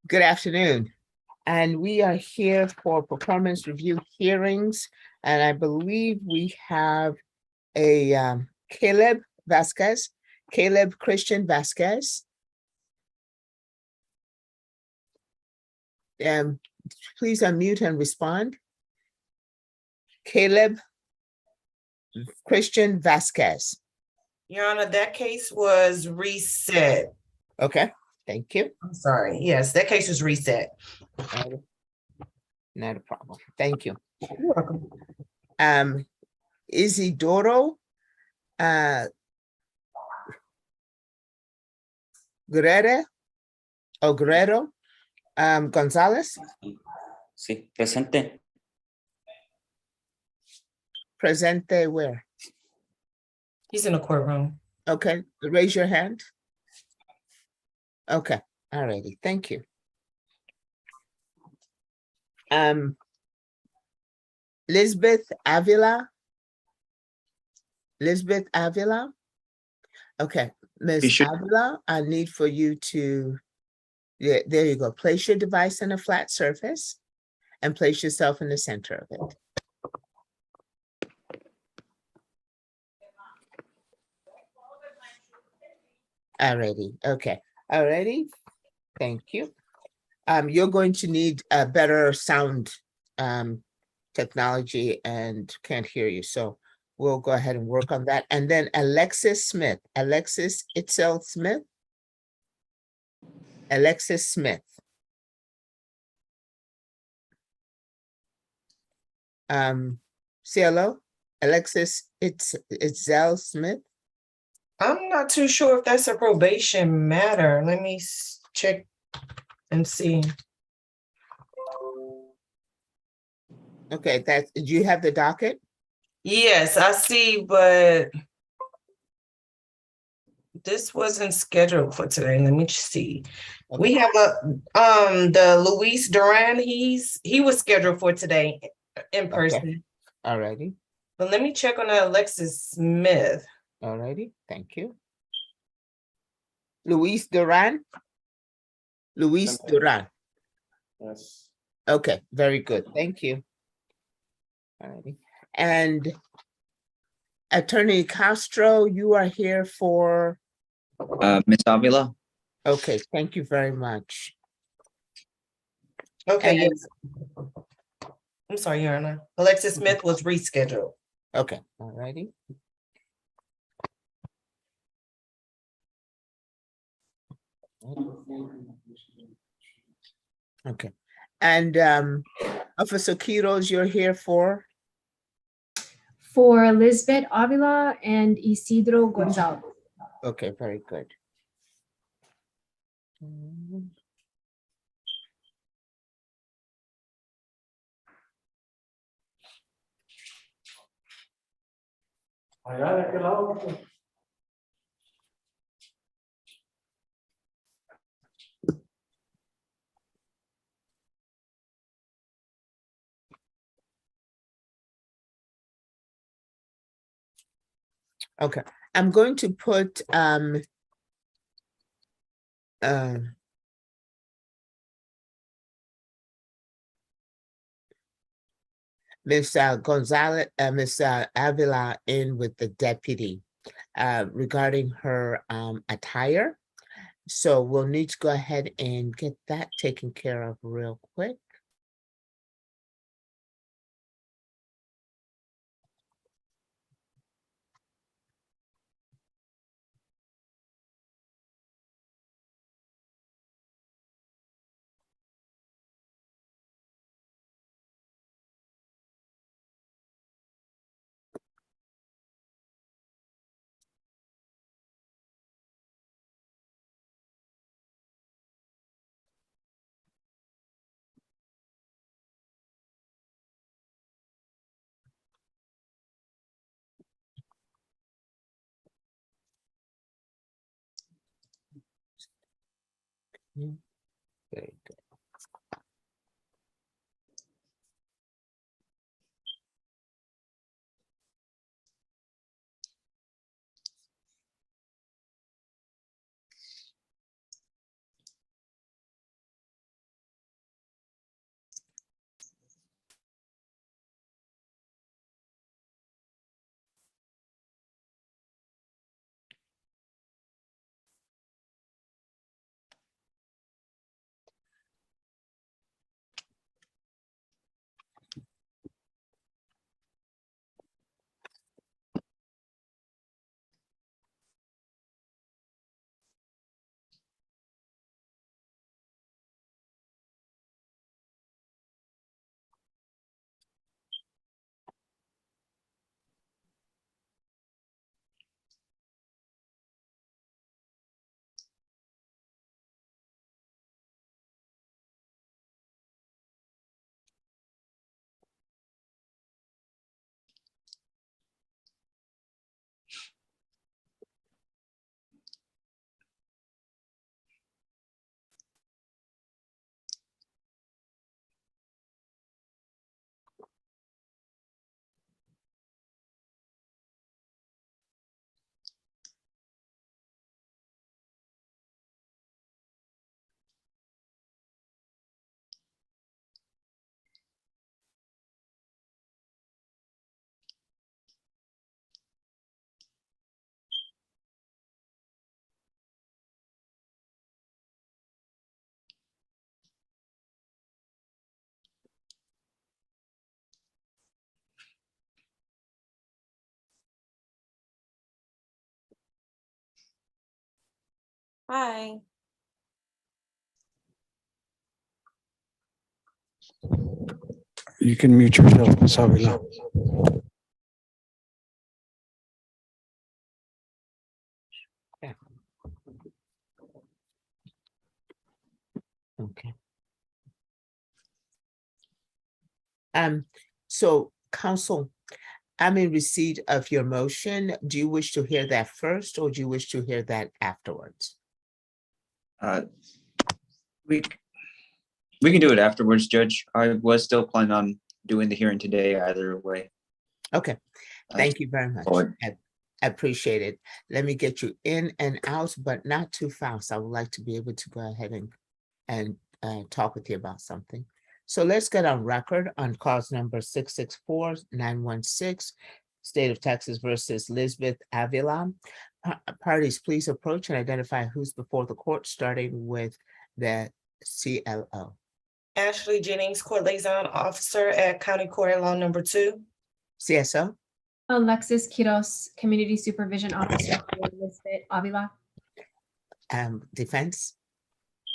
Good afternoon. And we are here for performance review hearings. And I believe we have a Caleb Vasquez, Caleb Christian Vasquez. Please unmute and respond. Caleb Christian Vasquez. Your Honor, that case was reset. Okay, thank you. I'm sorry. Yes, that case was reset. Not a problem. Thank you. You're welcome. Isidoro Guerrero Gonzalez. Sí, presente. Presente where? He's in the courtroom. Okay, raise your hand. Okay, all righty, thank you. Lisbeth Avila. Okay, Ms. Avila, I need for you to, yeah, there you go. Place your device on a flat surface and place yourself in the center of it. Alrighty, okay, alrighty, thank you. You're going to need a better sound technology and can't hear you, so we'll go ahead and work on that. And then Alexis Smith, Alexis Itzel Smith. Alexis Smith. Say hello, Alexis Itzel Smith. I'm not too sure if that's a probation matter. Let me check and see. Okay, do you have the docket? Yes, I see, but this wasn't scheduled for today. Let me see. Okay. We have the Luis Duran. He was scheduled for today in person. Okay. Alrighty. But let me check on Alexis Smith. Alrighty, thank you. Luis Duran. Luis Duran. Yes. Okay, very good. Thank you. Alrighty. And Attorney Castro, you are here for? Ms. Avila. Okay, thank you very much. Okay, And- yes. I'm sorry, Your Honor. Alexis Smith was rescheduled. Okay, alrighty. Okay, and Officer Quiroz, you're here for? For Lisbeth Avila and Isidro Gonzalez. Okay, very good. Allá de aquel lado. Okay, I'm going to put Ms. Gonzalez, Ms. Avila in with the deputy regarding her attire. So we'll need to go ahead and get that taken care of real quick. Very good. Hi. You can mute yourself, Ms. Avila. Okay. So council, I'm in receipt of your motion. Do you wish to hear that first or do you wish to hear that afterwards? Uh, We, we can do it afterwards, Judge. I was still planning on doing the hearing today either way. Okay, thank you very much. forward. I appreciate it. Let me get you in and out, but not too fast. I would like to be able to go ahead and talk with you about something. So let's get on record on cause number 664-916, State of Texas versus Lisbeth Avila. Parties, please approach and identify who's before the court, starting with the CLO. Ashley Jennings, Court Liaison Officer at County Court at Law Number 2. CSO, Alexis Quiros, Community Supervision Officer for Lisbeth Avila. defense,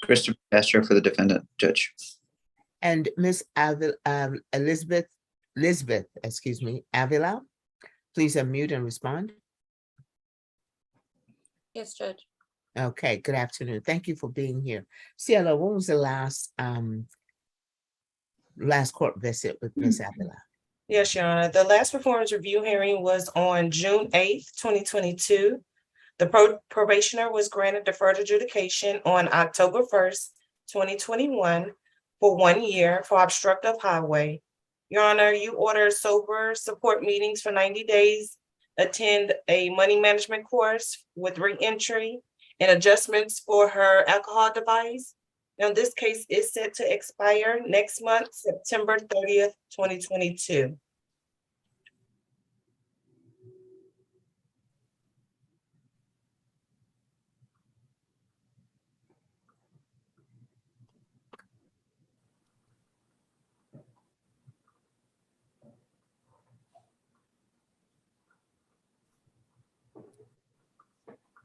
Christopher Castro for the defendant, Judge. and Ms. Lisbeth, Avila. Please unmute and respond. Yes, Judge. Okay, good afternoon. Thank you for being here. CLO, when was the last court visit with Ms. Avila? Yes, Your Honor. The last performance review hearing was on June 8th, 2022. The probationer was granted deferred adjudication on October 1st, 2021 for 1 year for obstructive highway. Your Honor, you ordered sober support meetings for 90 days, attend a money management course with reentry and adjustments for her alcohol device. Now, this case is set to expire next month, September 30th, 2022.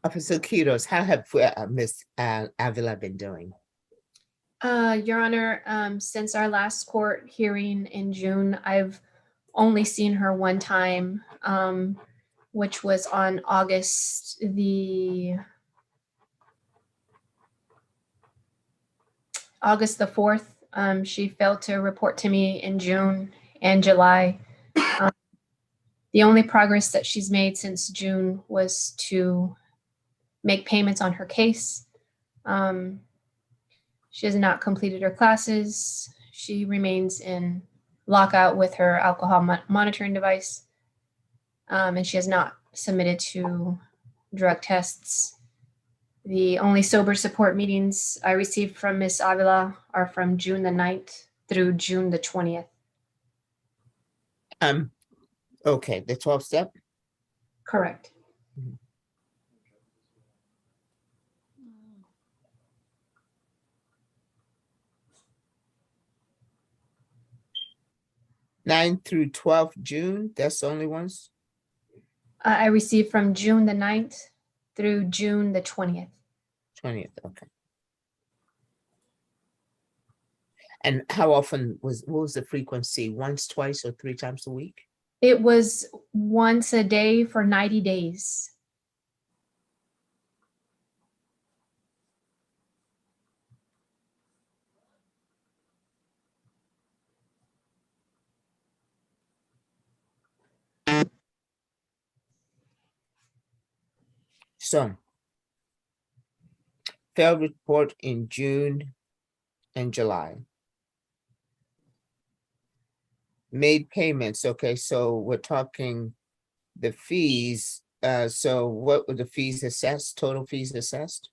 Officer Quiros, how have Ms. Avila been doing? Your Honor, since our last court hearing in June, I've only seen her one time, which was on August the 4th. She failed to report to me in June and July. The only progress that she's made since June was to make payments on her case. She has not completed her classes. She remains in lockout with her alcohol monitoring device. And she has not submitted to drug tests. The only sober support meetings I received from Ms. Avila are from June the 9th through June the 20th. Okay, the 12th step. Correct. Nine through 12th June, that's the only ones? I received from June the 9th through June the 20th. 20th, okay. And how often what was the frequency? Once, twice, or 3 times a week? It was once a day for 90 days. So, failed report in June and July. Made payments, okay, so we're talking the fees. So what were the fees assessed, total fees assessed?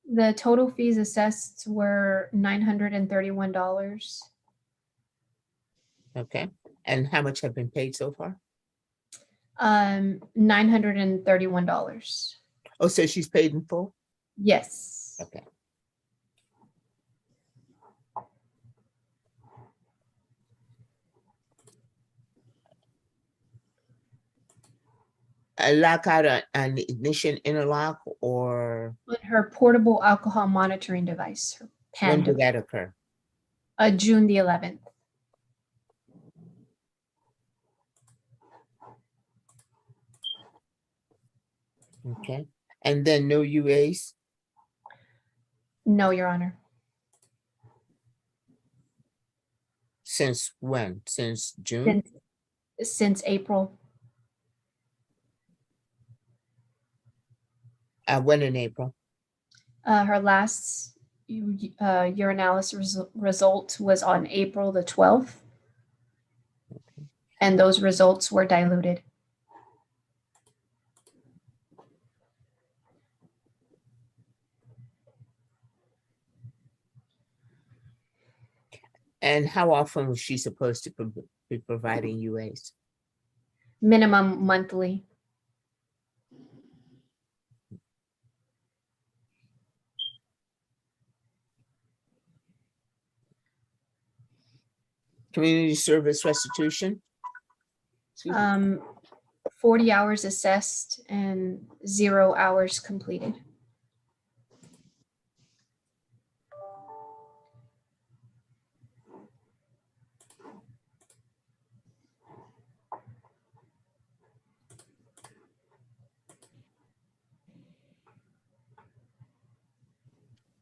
The total fees assessed were $931. Okay, and how much have been paid so far? $931. Oh, so she's paid in full? Yes. Okay. a lockout on the ignition interlock, or On her portable alcohol monitoring device, her when PAN did device, that occur? June the 11th. Okay, and then no UAs? No, Your Honor. Since when? Since June? Since April, When in April? her last urinalysis result was on April the 12th. And those results were diluted. And how often was she supposed to be providing UAs? Minimum monthly. Community service restitution? Excuse me. 40 hours assessed and 0 hours completed.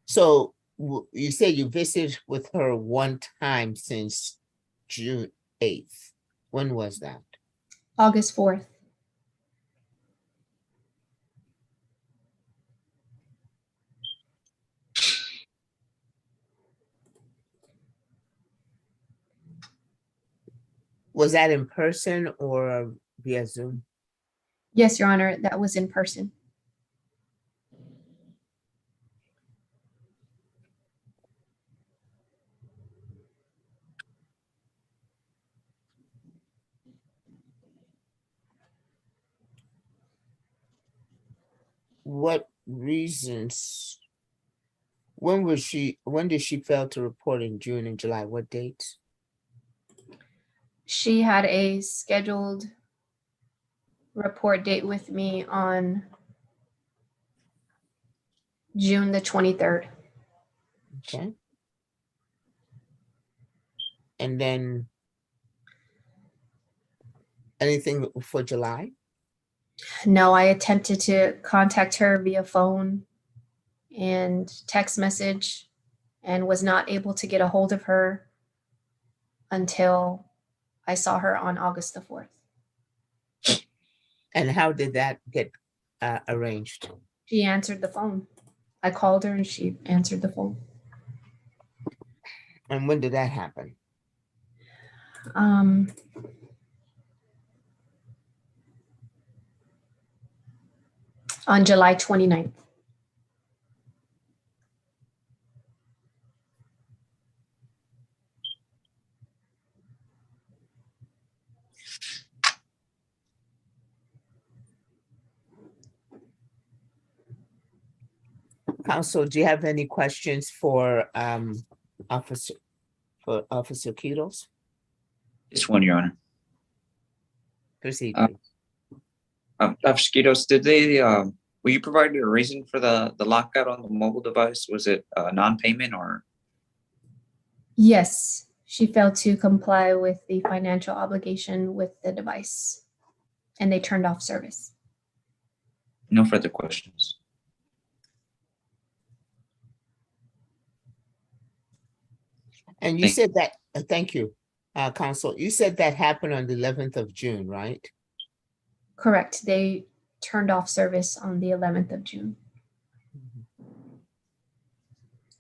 So you said you visited with her one time since June 8th. When was that? August 4th. Was that in person or via Zoom? Yes, Your Honor, that was in person. What reasons? When did she fail to report in June and July? What dates? She had a scheduled report date with me on June the 23rd. Okay. And then anything for July? No, I attempted to contact her via phone and text message and was not able to get a hold of her until I saw her on August the 4th. And how did that get arranged? She answered the phone. I called her and she answered the phone. And when did that happen? On July 29th. Counsel, do you have any questions for Officer Kittles? Just one, Your Honor. Proceed, Uh, please. Officer Skitos, did they, were you provided a reason for the lockout on the mobile device? Was it non-payment or? Yes, she failed to comply with the financial obligation with the device and they turned off service. No further questions. And you said that, thank you, Counsel, you said that happened on the 11th of June, right? Correct. They turned off service on the 11th of June.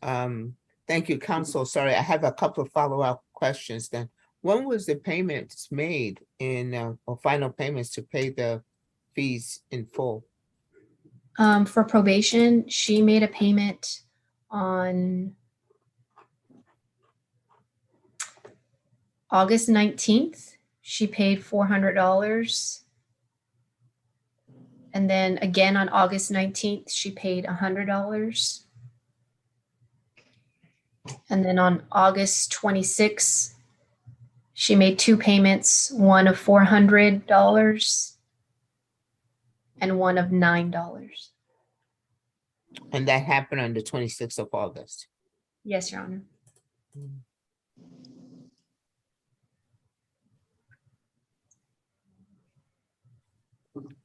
Thank you, Counsel. Sorry, I have a couple of follow-up questions then. When was the payments made or final payments to pay the fees in full? For probation, she made a payment on August 19th. She paid $400. And then again on August 19th, she paid $100. And then on August 26th, she made two payments, one of $400 and one of $9. And that happened on the 26th of August. Yes, Your Honor.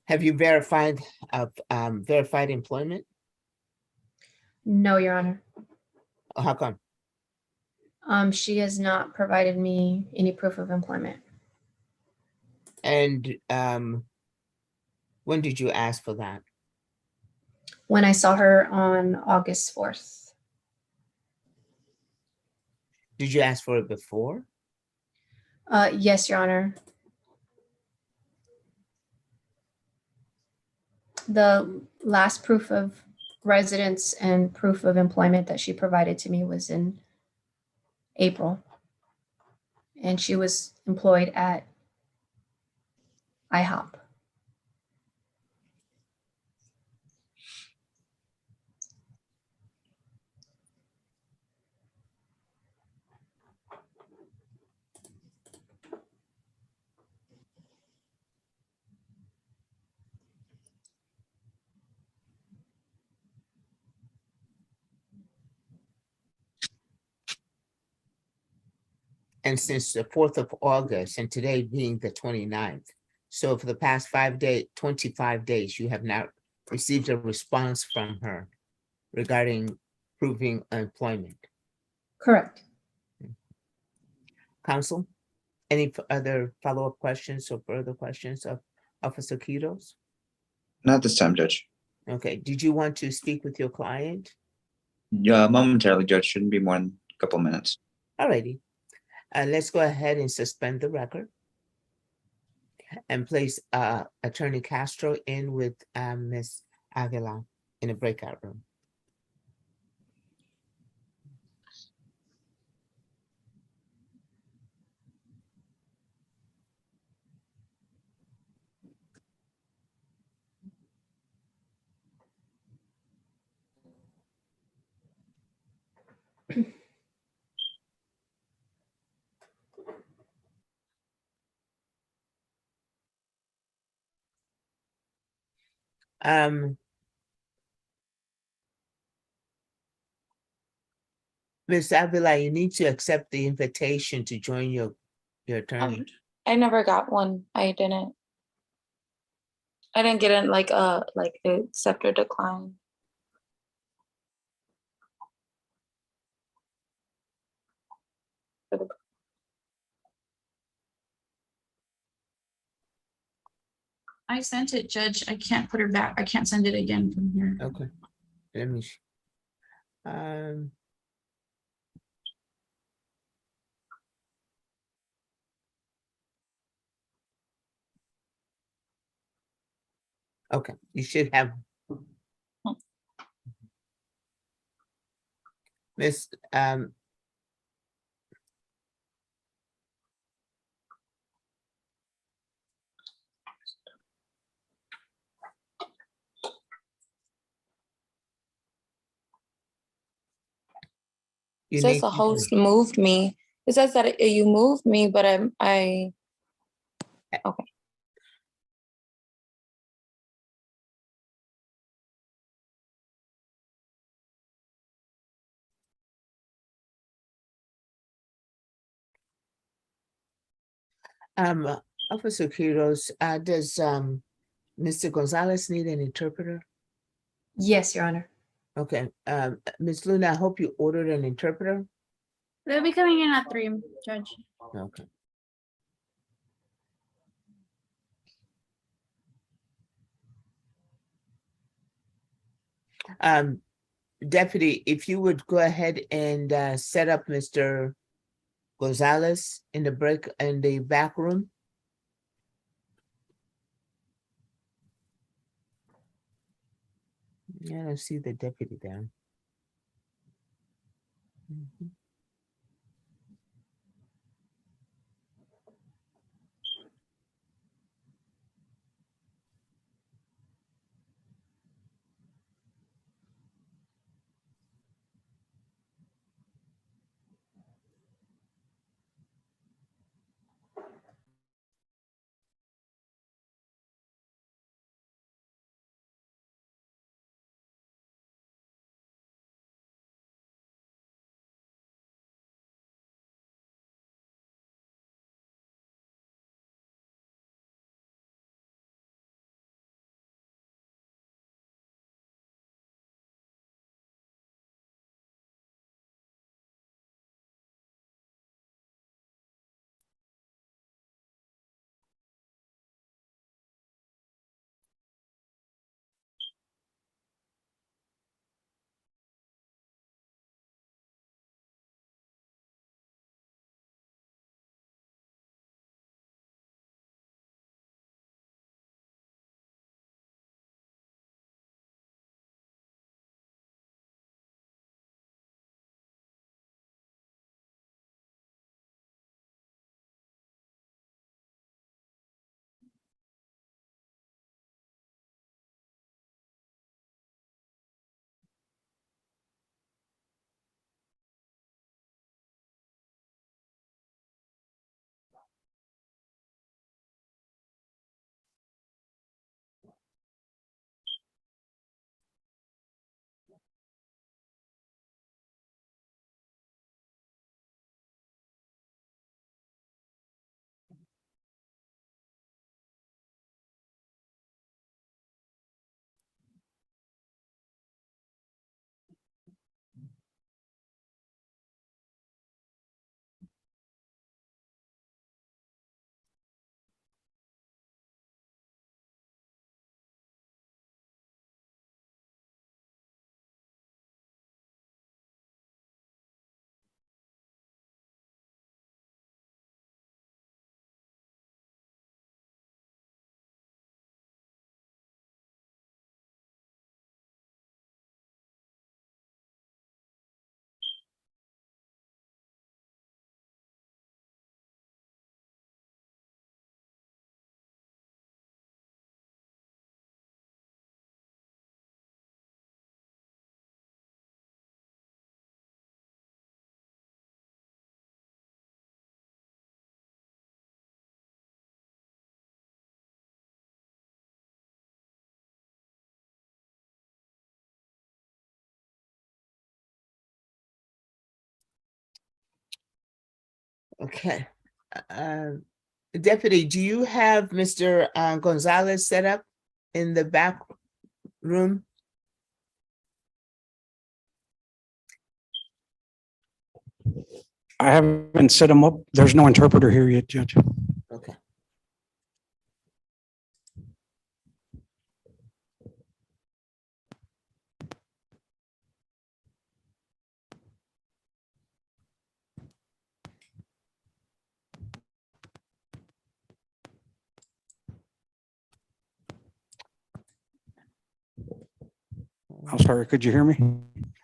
Have you verified employment? No, Your Honor. How come? She has not provided me any proof of employment. And when did you ask for that? When I saw her on August 4th. Did you ask for it before? Yes, Your Honor. The last proof of residence and proof of employment that she provided to me was in April. And she was employed at IHOP. And since the 4th of August and today being the 29th, so for the past 25 days, you have not received a response from her regarding proving employment. Correct. Counsel, any other follow-up questions or further questions of Officer Quiros? Not this time, Judge. Okay, did you want to speak with your client? Yeah, momentarily, Judge. Shouldn't be more than a couple minutes. Alrighty, let's go ahead and suspend the record and place Attorney Castro in with Ms. Avila in a breakout room. Ms. Avila, you need to accept the invitation to join your attorney. I never got one. I didn't get it like accept or decline. I sent it, Judge. I can't put her back. I can't send it again from here. Okay, let me. Okay, you should have. Miss, It you says need the to- host moved me. It says that you moved me, but Officer Quiros, does Mr. Gonzalez need an interpreter? Yes, Your Honor. Okay, Ms. Luna, I hope you ordered an interpreter. They'll be coming in at 3, Judge. Okay. Deputy, if you would go ahead and set up Mr. Gonzalez in the back room. Yeah, I don't see the deputy there. Mhm. Okay. Deputy, do you have Mr. Gonzalez set up in the back room? I haven't set them up. There's no interpreter here yet, Judge. Okay. I'm sorry, could you hear me?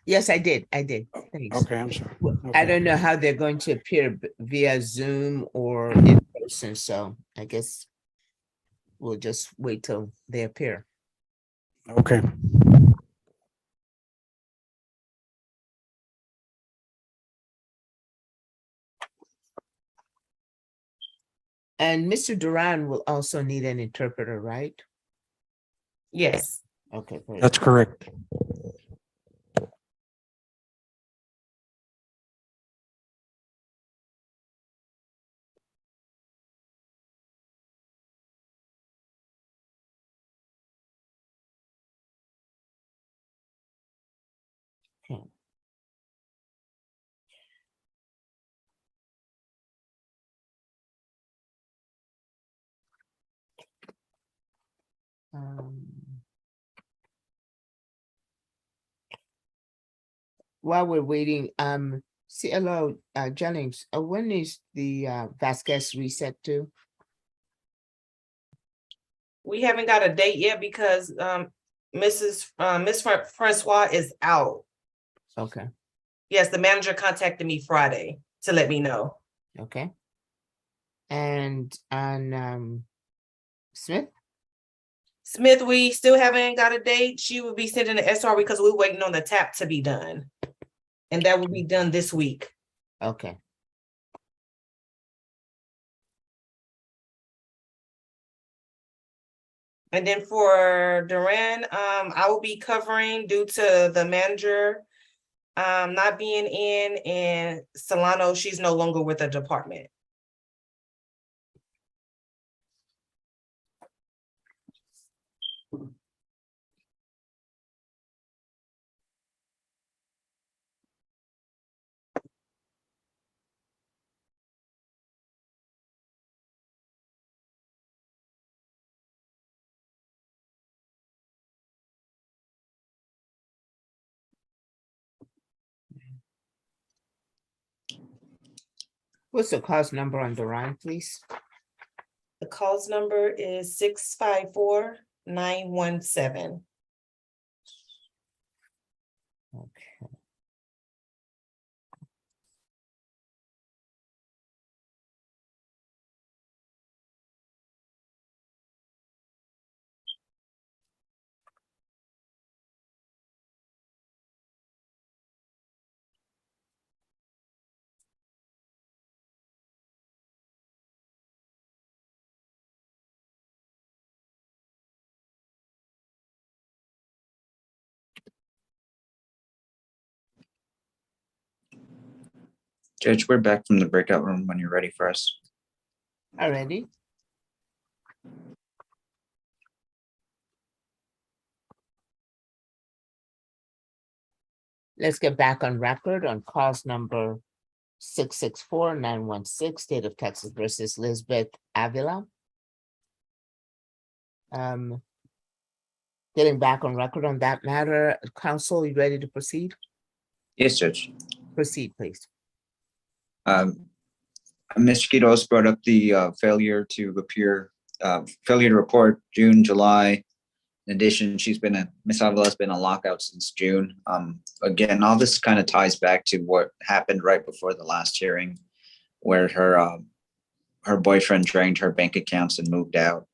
Yes, I did. Thanks. Okay, I'm sorry. I Okay. don't know how they're going to appear via Zoom or in person, so I guess we'll just wait till they appear. Okay. And Mr. Duran will also need an interpreter, right? Yes. Okay, great. That's correct. Um, While we're waiting, CLO Jennings, when is the Vasquez reset to? We haven't got a date yet because Miss Francois is out. Okay, Yes, the manager contacted me Friday to let me know. okay. And on Smith? Smith, we still haven't got a date. She will be sending the SR because we're waiting on the tap to be done. And that will be done this week. Okay. And then for Duran, I will be covering due to the manager not being in, and Solano, she's no longer with the department. What's the cause number on Duran, please? The calls number is 654-917. Okay. Judge, we're back from the breakout room when you're ready for us. Already? Let's get back on record on cause number 664-916, State of Texas versus Lisbeth Avila. Getting back on record on that matter, counsel, you ready to proceed? Yes, Judge. Proceed, please. Ms. Quiroz brought up the failure to report June, July. In addition, Ms. Avila's been on lockout since June. Again, all this kind of ties back to what happened right before the last hearing, where her boyfriend drained her bank accounts and moved out.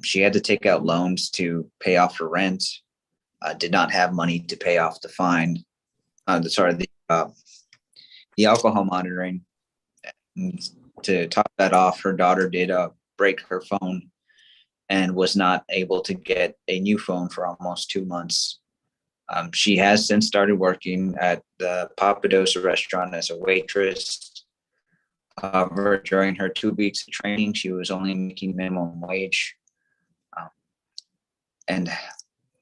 She had to take out loans to pay off her rent, did not have money to pay off the fine. The alcohol monitoring. And to top that off, her daughter did break her phone and was not able to get a new phone for almost 2 months. She has since started working at the Papadosa restaurant as a waitress. during her 2 weeks of training, she was only making minimum wage. And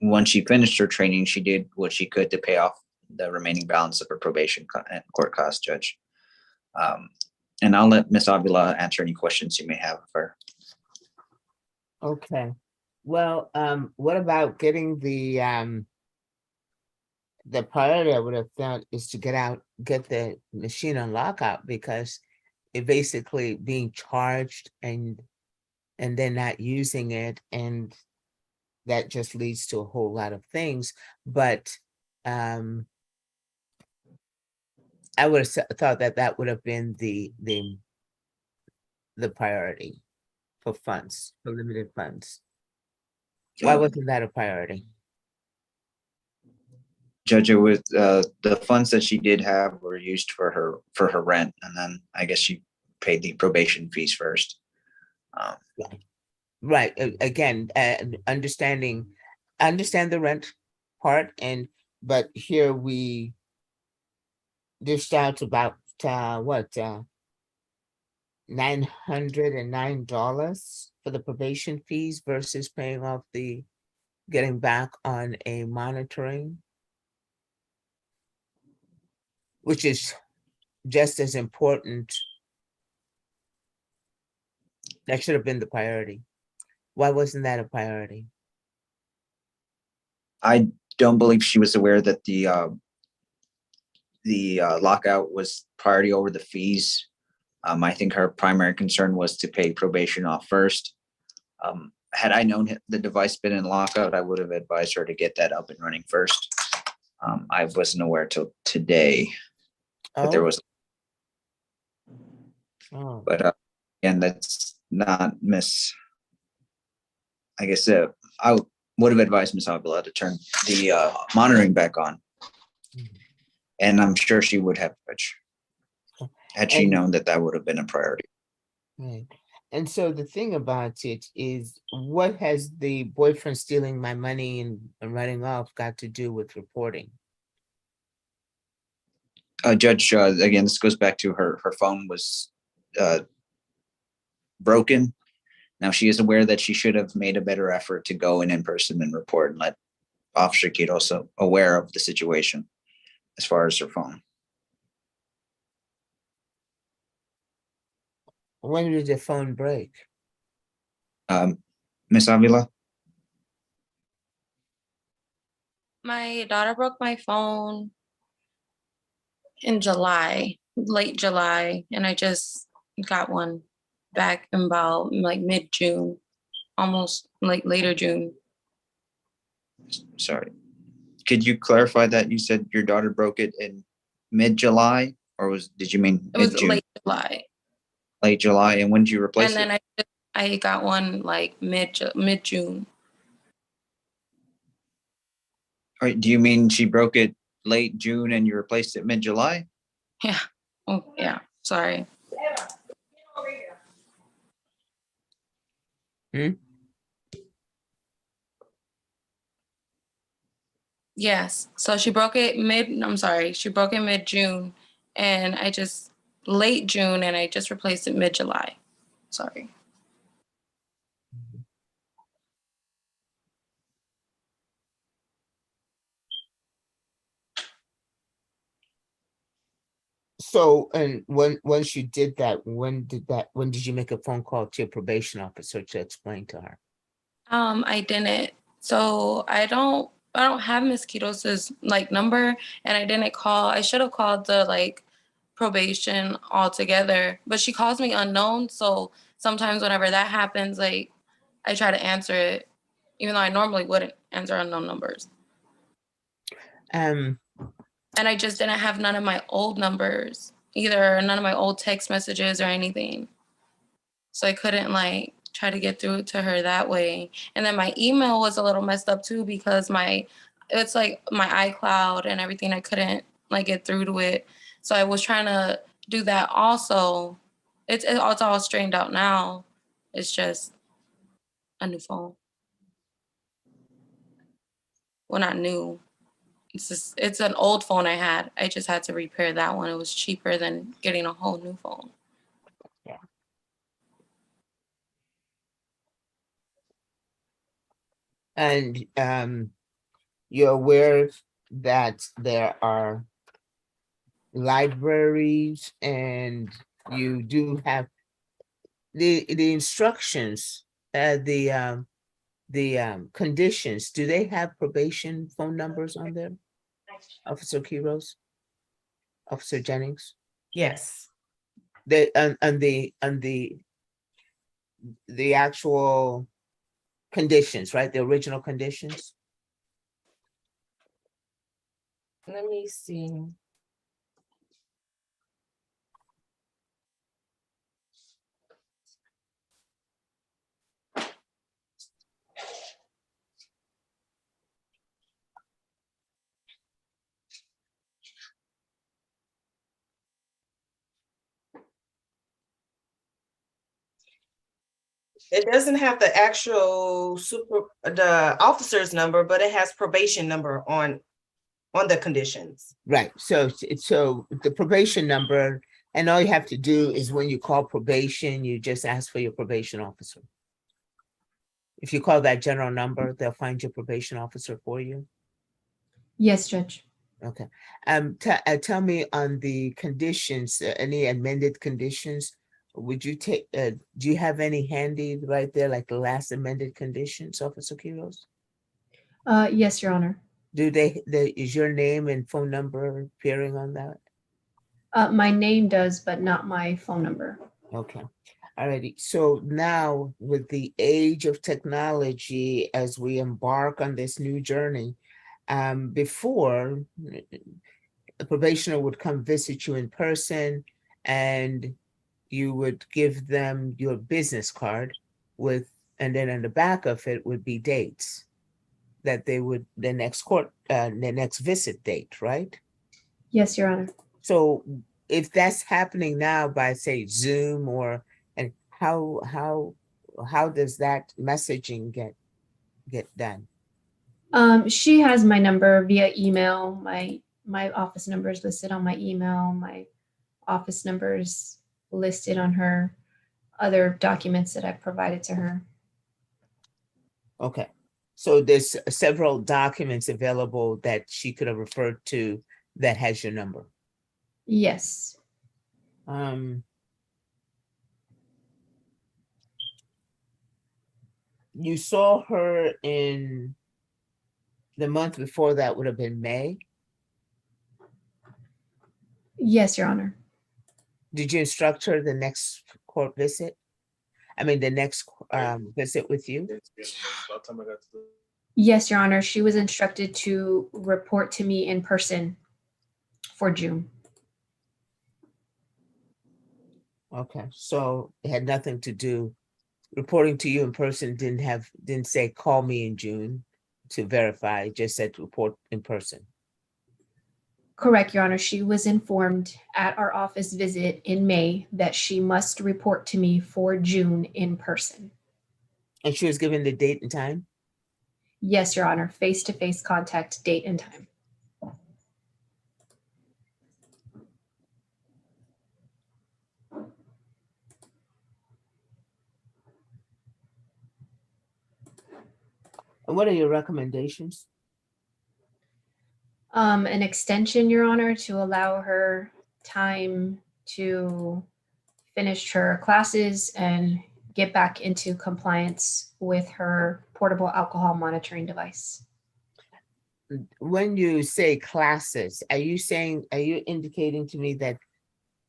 once she finished her training, she did what she could to pay off the remaining balance of her probation and court cost, Judge. And I'll let Ms. Avila answer any questions you may have of her. Okay, well, what about getting the priority I would have thought is to get the machine on lockout, because it basically being charged and then not using it, and that just leads to a whole lot of things. But I would have thought that that would have been the priority for funds, for limited funds. Why wasn't that a priority? Judge, it was the funds that she did have were used for her rent, and then I guess she paid the probation fees first. Right, again, understand the rent part, but here we dished out about $909 for the probation fees versus paying off getting back on a monitoring, which is just as important. That should have been the priority. Why wasn't that a priority? I don't believe she was aware that the lockout was priority over the fees. I think her primary concern was to pay probation off first. Had I known the device been in lockout, I would have advised her to get that up and running first. I wasn't aware till today that there was, Oh, but again, that's not I guess I would have advised Ms. Avila to turn the monitoring back on. And I'm sure she would have, had she And- known that that would have been a priority. right. And so the thing about it is, what has the boyfriend stealing my money and running off got to do with reporting? Judge, again, this goes back to her phone was broken. Now she is aware that she should have made a better effort to go in person and report and let Officer Quiroz aware of the situation as far as her phone. When did the phone break? Ms. Avila? My daughter broke my phone in July, late July, and I just got one back in about like mid-June, almost like later June. Sorry. Could you clarify that? You said your daughter broke it in mid-July, or did you mean It was mid-June? late July. Late July, and when did you replace And it? then I got one like mid-June. All right, do you mean she broke it late June and you replaced it mid-July? Yeah. Oh, yeah. Sorry. Yes. So she broke it she broke it mid-June and I just late June and I just replaced it mid-July. Sorry. So, and once you did that, when did you make a phone call to your probation officer to explain to her? I didn't. So I don't have Miss Quiroz's like number and I didn't call. I should have called the like probation altogether, but she calls me unknown. So sometimes whenever that happens, like I try to answer it, even though I normally wouldn't answer unknown numbers. Um, And I just didn't have none of my old numbers either, none of my old text messages or anything. So I couldn't like try to get through to her that way. And then my email was a little messed up too because it's like my iCloud and everything. I couldn't like get through to it. So I was trying to do that also. It's all straightened out now. It's just a new phone. Well, not new. It's an old phone I had. I just had to repair that one. It was cheaper than getting a whole new phone. And you're aware that there are libraries and you do have the instructions, the conditions, do they have probation phone numbers on them? Officer Quiroz? Officer Jennings? Yes. The, on the actual conditions, right? The original conditions? Let me see. It doesn't have the actual the officer's number, but it has probation number on the conditions. Right, so the probation number, and all you have to do is when you call probation, you just ask for your probation officer. If you call that general number, they'll find your probation officer for you. Yes, Judge. Okay, tell me on the conditions, any amended conditions, would you take, do you have any handy right there, like the last amended conditions, Officer Quiroz? Yes, Your Honor. Is your name and phone number appearing on that? My name does, but not my phone number. Okay, alrighty. So now with the age of technology, as we embark on this new journey, before a probationer would come visit you in person and you would give them your business card with, and then on the back of it would be dates that they would, the next visit date, right? Yes, Your Honor. So if that's happening now by, say, Zoom and how does that messaging get done? She has my number via email. My office number is listed on my email. My office number is listed on her other documents that I've provided to her. Okay, so there's several documents available that she could have referred to that has your number. Yes. You saw her in the month before that would have been May. Yes, Your Honor. Did you instruct her the next court visit? I mean, the next visit with you? Yes, Your Honor. She was instructed to report to me in person for June. Okay, so it had nothing to do, reporting to you in person didn't say, call me in June to verify, it just said report in person. Correct, Your Honor. She was informed at our office visit in May that she must report to me for June in person. And she was given the date and time? Yes, Your Honor. Face-to-face contact, date and time. And what are your recommendations? An extension, Your Honor, to allow her time to finish her classes and get back into compliance with her portable alcohol monitoring device. When you say classes, are you indicating to me that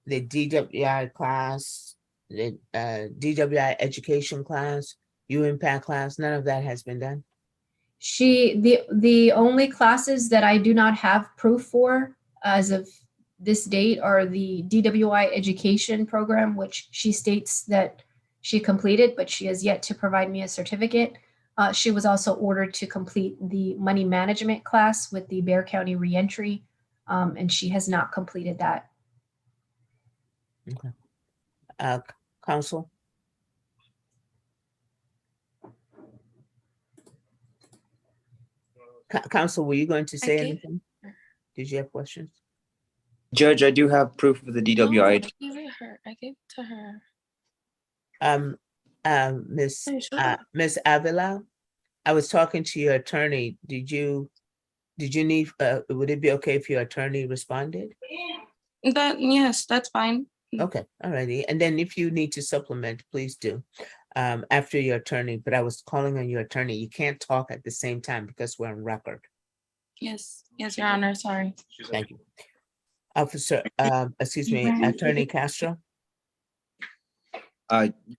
the DWI class, the DWI education class, UImpact class, none of that has been done? The only classes that I do not have proof for as of this date are the DWI education program, which she states that she completed, but she has yet to provide me a certificate. She was also ordered to complete the money management class with the Bexar County Reentry, and she has not completed that. Okay. Counsel? Counsel, were you going to say gave- anything? Did you have questions? Judge, I do have proof of the No, DWI. I gave it her. I gave it to her. Miss Are you sure? Miss Avila, I was talking to your attorney. Did you need, would it be okay if your attorney responded? Yes, that's fine. Okay, alrighty. And then if you need to supplement, please do. After your attorney, but I was calling on your attorney. You can't talk at the same time because we're on record. Yes, Your Honor, sorry. Thank you. Officer, excuse me, Attorney Castro?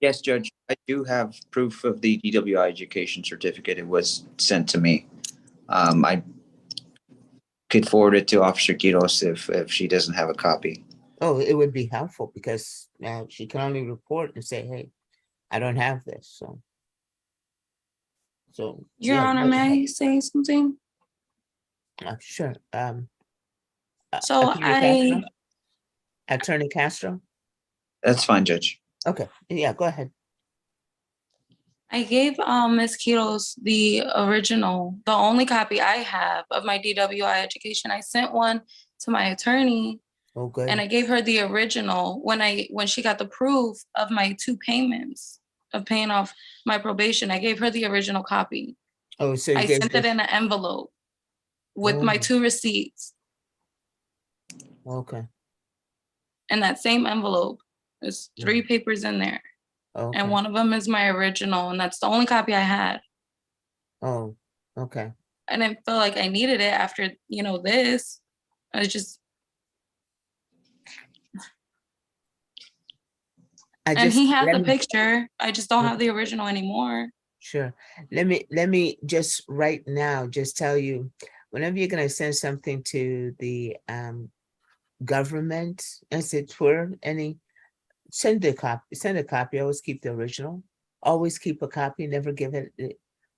Yes, Judge, I do have proof of the DWI education certificate. It was sent to me. I could forward it to Officer Quiros if she doesn't have a copy. Oh, it would be helpful because she can only report and say, hey, I don't have this, so. So. Your yeah, Honor, may I say something? Sure. So Attorney Castro? That's fine, Judge. Okay, yeah, go ahead. I gave Ms. Quiros the original, the only copy I have of my DWI education. I sent one to my attorney Oh, good. and I gave her the original when she got the proof of my 2 payments of paying off my probation. I gave her the original copy. Oh, so you I gave sent it this- in an envelope with my Oh. 2 receipts. Okay, And that same envelope, there's 3 papers in there. okay. And one of them is my original, and that's the only copy I had. Oh, okay. I didn't feel like I needed it after, this. I just, and he had the picture. I just don't have the original anymore. Sure. Let me just right now just tell you, whenever you're gonna send something to the government, as it were, send a copy, always keep the original. Always keep a copy, never give it,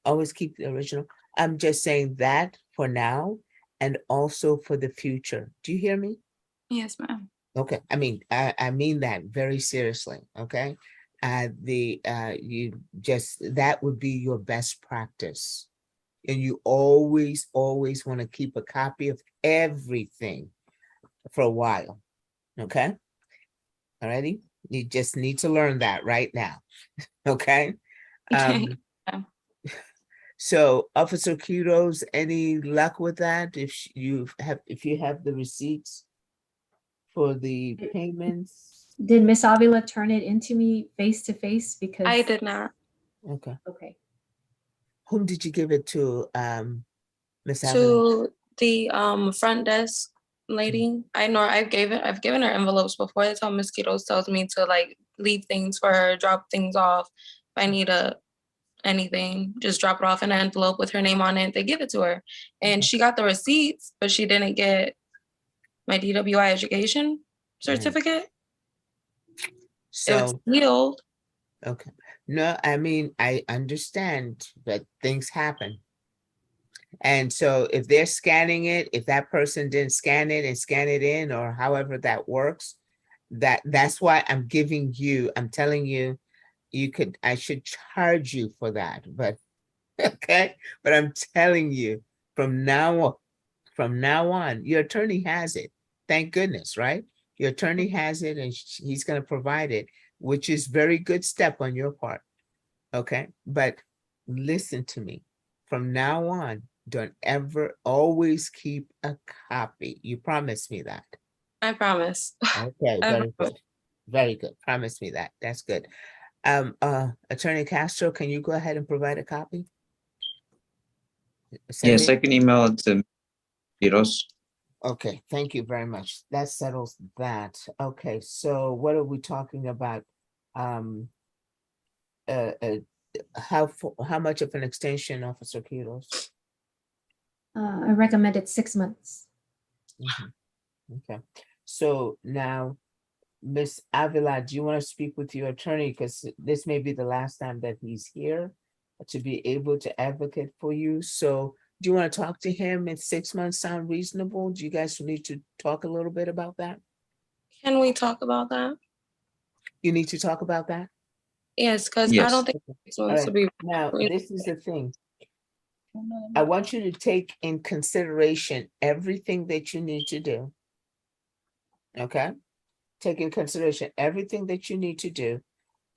always keep the original. I'm just saying that for now and also for the future. Do you hear me? Yes, ma'am. Okay, I mean that very seriously, okay? That would be your best practice. And you always want to keep a copy of everything for a while, okay? Alrighty, you just need to learn that right now, okay? Okay. So Officer Quiros, any luck with that? If you have the receipts for the payments? Did Miss Avila turn it into me face to face? Because I did not. Okay. Okay. Whom did you give it to, Miss Avila? To the front desk lady. I know I've given her envelopes before. That's how Ms. Quiros tells me to leave things for her, drop things off. If I need anything, just drop it off in an envelope with her name on it. They give it to her. And she got the receipts, but she didn't get my DWI education certificate. It was So, sealed. okay. No, I mean, I understand, but things happen. And so if they're scanning it, if that person didn't scan it and scan it in, or however that works, that's why I'm telling you, I should charge you for that, but okay. But I'm telling you, from now on, your attorney has it. Thank goodness, right? Your attorney has it and he's going to provide it, which is very good step on your part. Okay, but listen to me. From now on, don't ever, always keep a copy. You promise me that. I promise. Okay, very good. Very good. Promise me that. That's good. Attorney Castro, can you go ahead and provide a copy? Yes, I can email it to Quiros. Okay, thank you very much. That settles that. Okay, so what are we talking about? How much of an extension, Officer Quiros? I recommended 6 months. Mhm. Okay, so now, Miss Avila, do you want to speak with your attorney? Because this may be the last time that he's here to be able to advocate for you. So do you want to talk to him? If 6 months sound reasonable, do you guys need to talk a little bit about that? Can we talk about that? You need to talk about that? Yes, because I Yes. don't think 6 months to be. Now, this is the thing. I want you to take in consideration everything that you need to do. Okay? Take in consideration everything that you need to do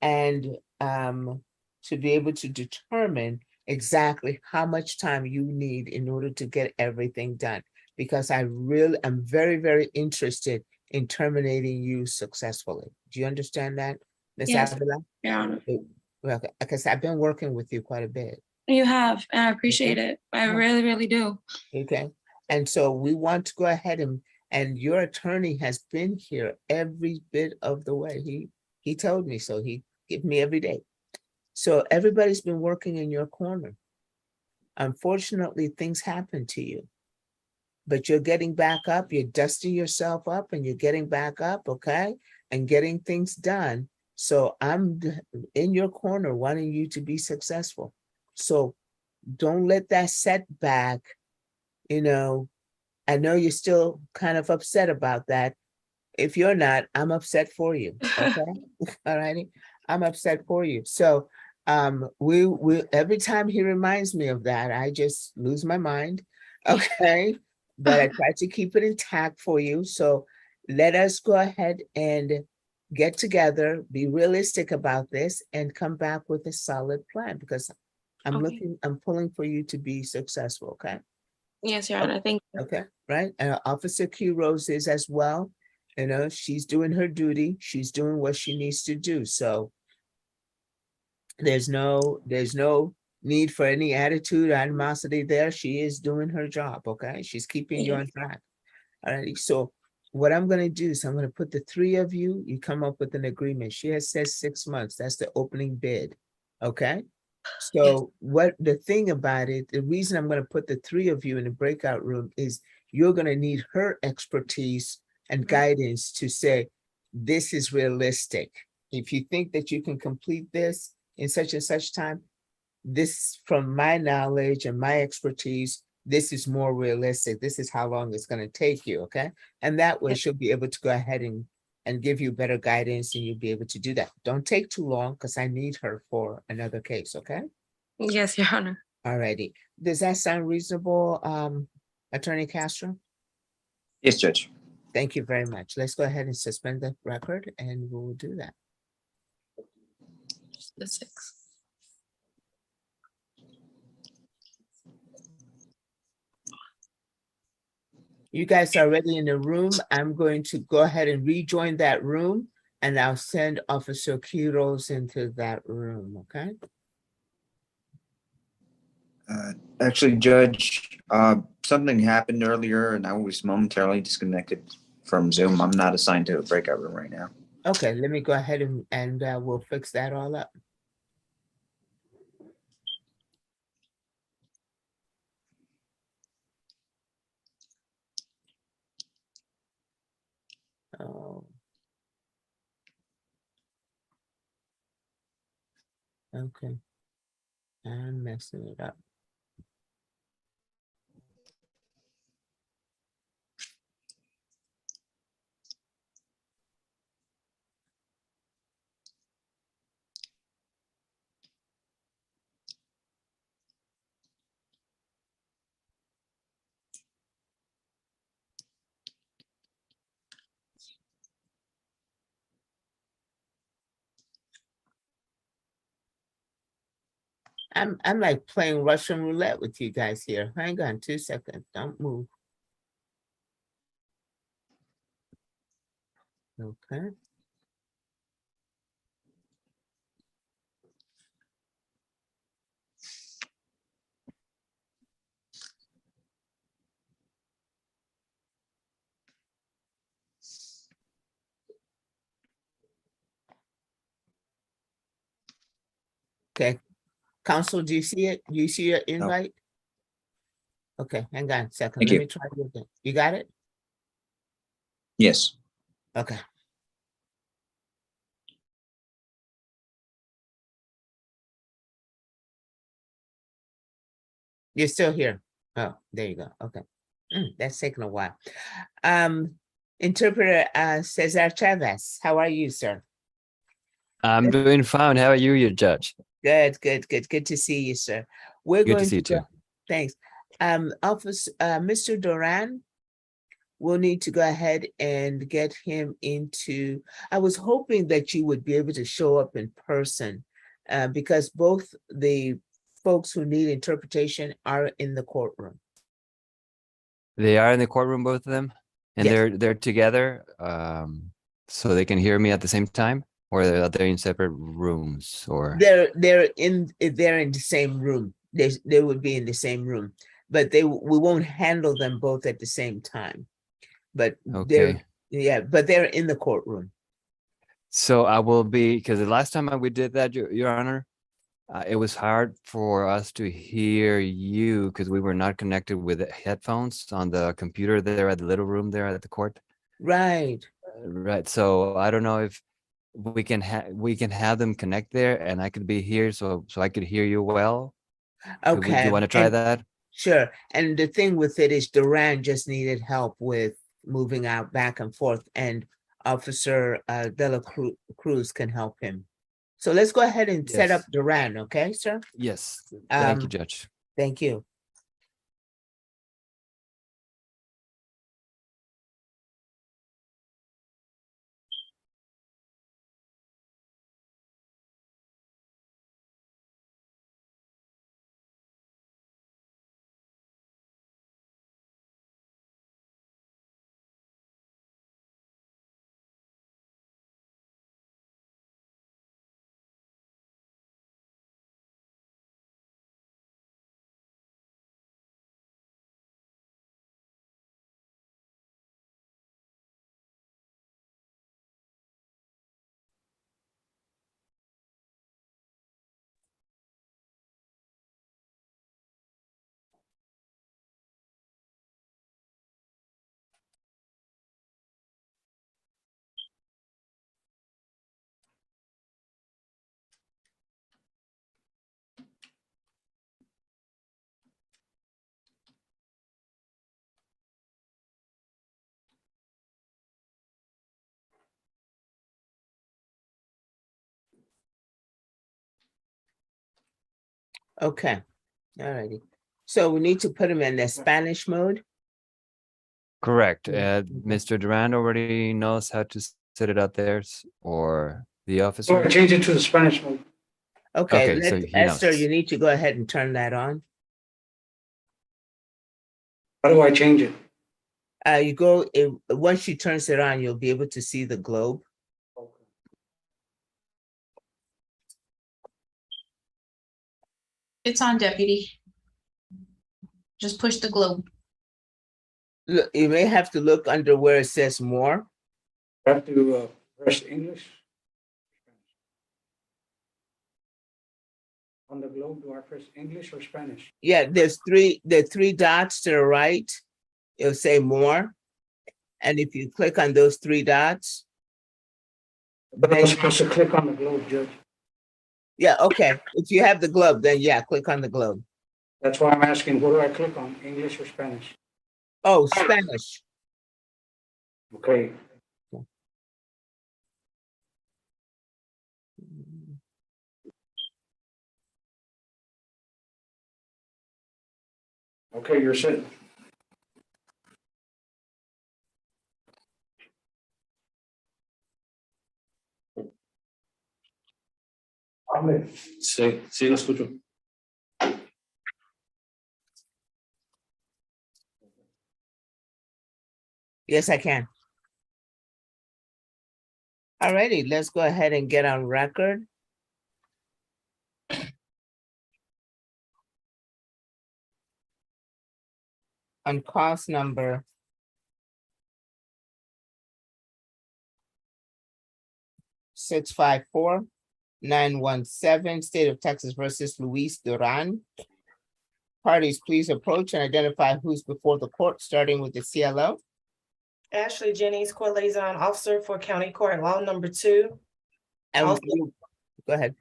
and to be able to determine exactly how much time you need in order to get everything done. Because I really am very, very interested in terminating you successfully. Do you understand that, Ms. Yes. Avila? Your Honor. Well, because I've been working with you quite a bit. You have, and I appreciate it. I Yeah. really, really do. Okay, and so we want to go ahead and your attorney has been here every bit of the way. He told me so. He give me every day. So everybody's been working in your corner. Unfortunately, things happen to you. But you're getting back up, you're dusting yourself up and you're getting back up, okay? And getting things done. So I'm in your corner wanting you to be successful. So don't let that setback, you know, I know you're still kind of upset about that. If you're not, I'm upset for you, okay? All righty, I'm upset for you. So we every time he reminds me of that, I just lose my mind, okay? But I try to keep it intact for you. So let us go ahead and get together, be realistic about this, and come back with a solid plan because Okay. I'm pulling for you to be successful, okay? Yes, Your Honor. Thank you. Okay, right, and Officer Q Rose is as well, you know, she's doing her duty, she's doing what she needs to do, so. There's no need for any attitude, animosity there, she is doing her job, okay, she's keeping you on track. Alrighty, so what I'm gonna do is I'm gonna put the three of you, you come up with an agreement, she has said 6 months, that's the opening bid, okay? So what the thing about it, the reason I'm gonna put the three of you in the breakout room is you're gonna need her expertise and guidance to say, this is realistic. If you think that you can complete this in such and such time, this, from my knowledge and my expertise, this is more realistic. This is how long it's gonna take you, okay? And that way she'll be able to go ahead and give you better guidance and you'll be able to do that. Don't take too long because I need her for another case, okay? Yes, Your Honor. Alrighty, does that sound reasonable, Attorney Castro? Yes, Judge. Thank you very much. Let's go ahead and suspend the record and we'll do that. The 6th. You guys are already in the room. I'm going to go ahead and rejoin that room and I'll send Officer Quiroz into that room, okay? Actually, Judge, something happened earlier and I was momentarily disconnected from Zoom. I'm not assigned to a breakout room right now. Okay, let me go ahead and we'll fix that all up. Oh. Okay. I'm messing it up. I'm like playing Russian roulette with you guys here. Hang on 2 seconds. Don't move. Okay. Okay. Council, do you see it? Do you see your invite? Okay, hang on a second. Thank Let you. me try you again. You got it? Yes. Okay. You're still here. Oh, there you go. Okay. That's taking a while. Interpreter Cesar Chavez, how are you, sir? I'm doing fine. How are you, your judge? Good, good, good. Good to see you, sir. We're Good to going see you go- too. Thanks. Office, Mr. Duran, we'll need to go ahead and get him into, I was hoping that you would be able to show up in person because both the folks who need interpretation are in the courtroom. They are in the courtroom, both of them, and Yes. they're together, so they can hear me at the same time, or are they in separate rooms, or? They're in the same room. They would be in the same room, but we won't handle them both at the same time. But Okay. they're in the courtroom. So I will be, because the last time we did that, Your Honor, it was hard for us to hear you because we were not connected with the headphones on the computer there at the little room there at the court. Right. Right. So I don't know if we can have them connect there and I could be here so I could hear you well. Do Okay. you want to try and- that? Sure. And the thing with it is Duran just needed help with moving out back and forth, and Officer Dela Cruz can help him. So let's go ahead and set up Yes. Duran, okay, sir? Yes. Thank you, Um, Judge. Thank you. Okay, all righty. So we need to put him in the Spanish mode. Correct. Okay. Mr. Duran already knows how to set it up there, or the So I officer. change it to the Spanish mode. Okay, Okay, so let's- he Esther, knows. you need to go ahead and turn that on. How do I change it? Once she turns it on, you'll be able to see the globe. It's on, deputy. Just push the globe. Look, you may have to look under where it says more. I have to press English. On the globe, do I press English or Spanish? Yeah, the three dots to the right. It'll say more. And if you click on those three dots, But I was supposed to click on the globe, Judge. yeah, okay. If you have the globe, then yeah, click on the globe. That's why I'm asking, what do I click on, English or Spanish? Oh, Spanish. Okay, okay, you're set. Hable. Sí, sí, lo escucho. Yes, I can. Alrighty, let's go ahead and get on record. On cost number 654-917, State of Texas versus Luis Duran. Parties, please approach and identify who's before the court, starting with the CLO. Ashley Jennings, Court Liaison Officer for County Court Law Number 2, And Also- go ahead.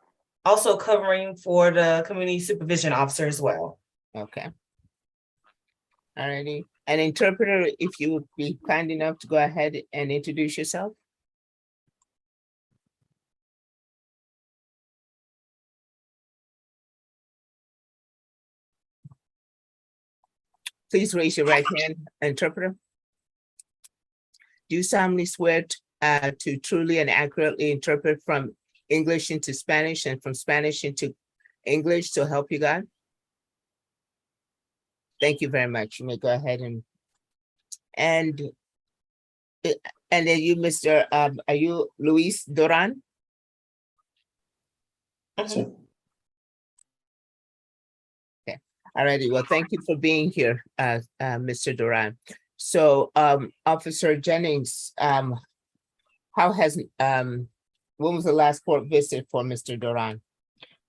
also covering for the Community Supervision Officer as well. Okay. Alrighty, an interpreter, if you would be kind enough to go ahead and introduce yourself. Please raise your right hand, interpreter. Do you solemnly swear to truly and accurately interpret from English into Spanish and from Spanish into English to help you guys? Thank you very much. You may go ahead and then you, Mr. Are you Luis Duran? Mhm. Alrighty, well, thank you for being here, Mr. Duran. So, Officer Jennings, how has, when was the last court visit for Mr. Duran?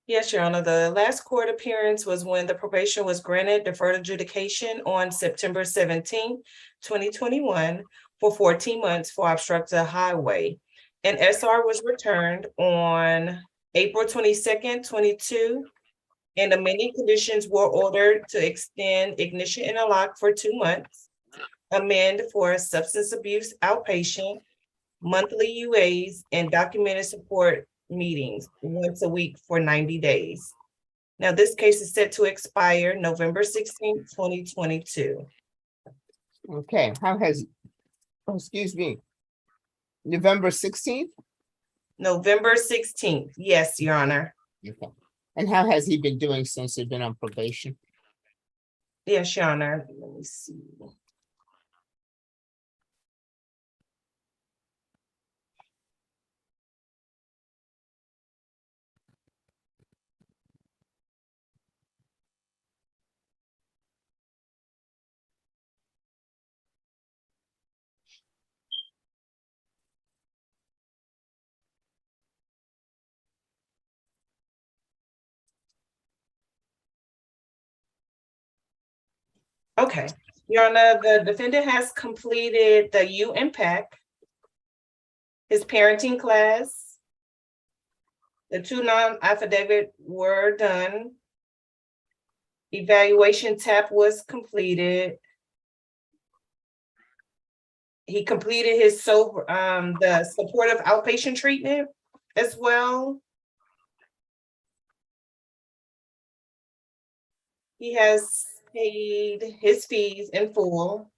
Yes, Your Honor. The last court appearance was when the probation was granted deferred adjudication on September 17, 2021 for 14 months for obstructing the highway. An SR was returned on April 22nd, 22, and amending conditions were ordered to extend ignition interlock for 2 months, amend for substance abuse outpatient, monthly UAs, and documented support meetings once a week for 90 days. Now, this case is set to expire November 16, 2022. Okay, how has, oh, excuse me, November 16th? November 16th, yes, Your Honor. Okay. And how has he been doing since he's been on probation? Yes, Your Honor. Let me see. Okay, Your Honor, the defendant has completed the U-Impact, his parenting class. The 2 non-affidavit were done. Evaluation TAP was completed. He completed his the supportive outpatient treatment as well. He has paid his fees in full.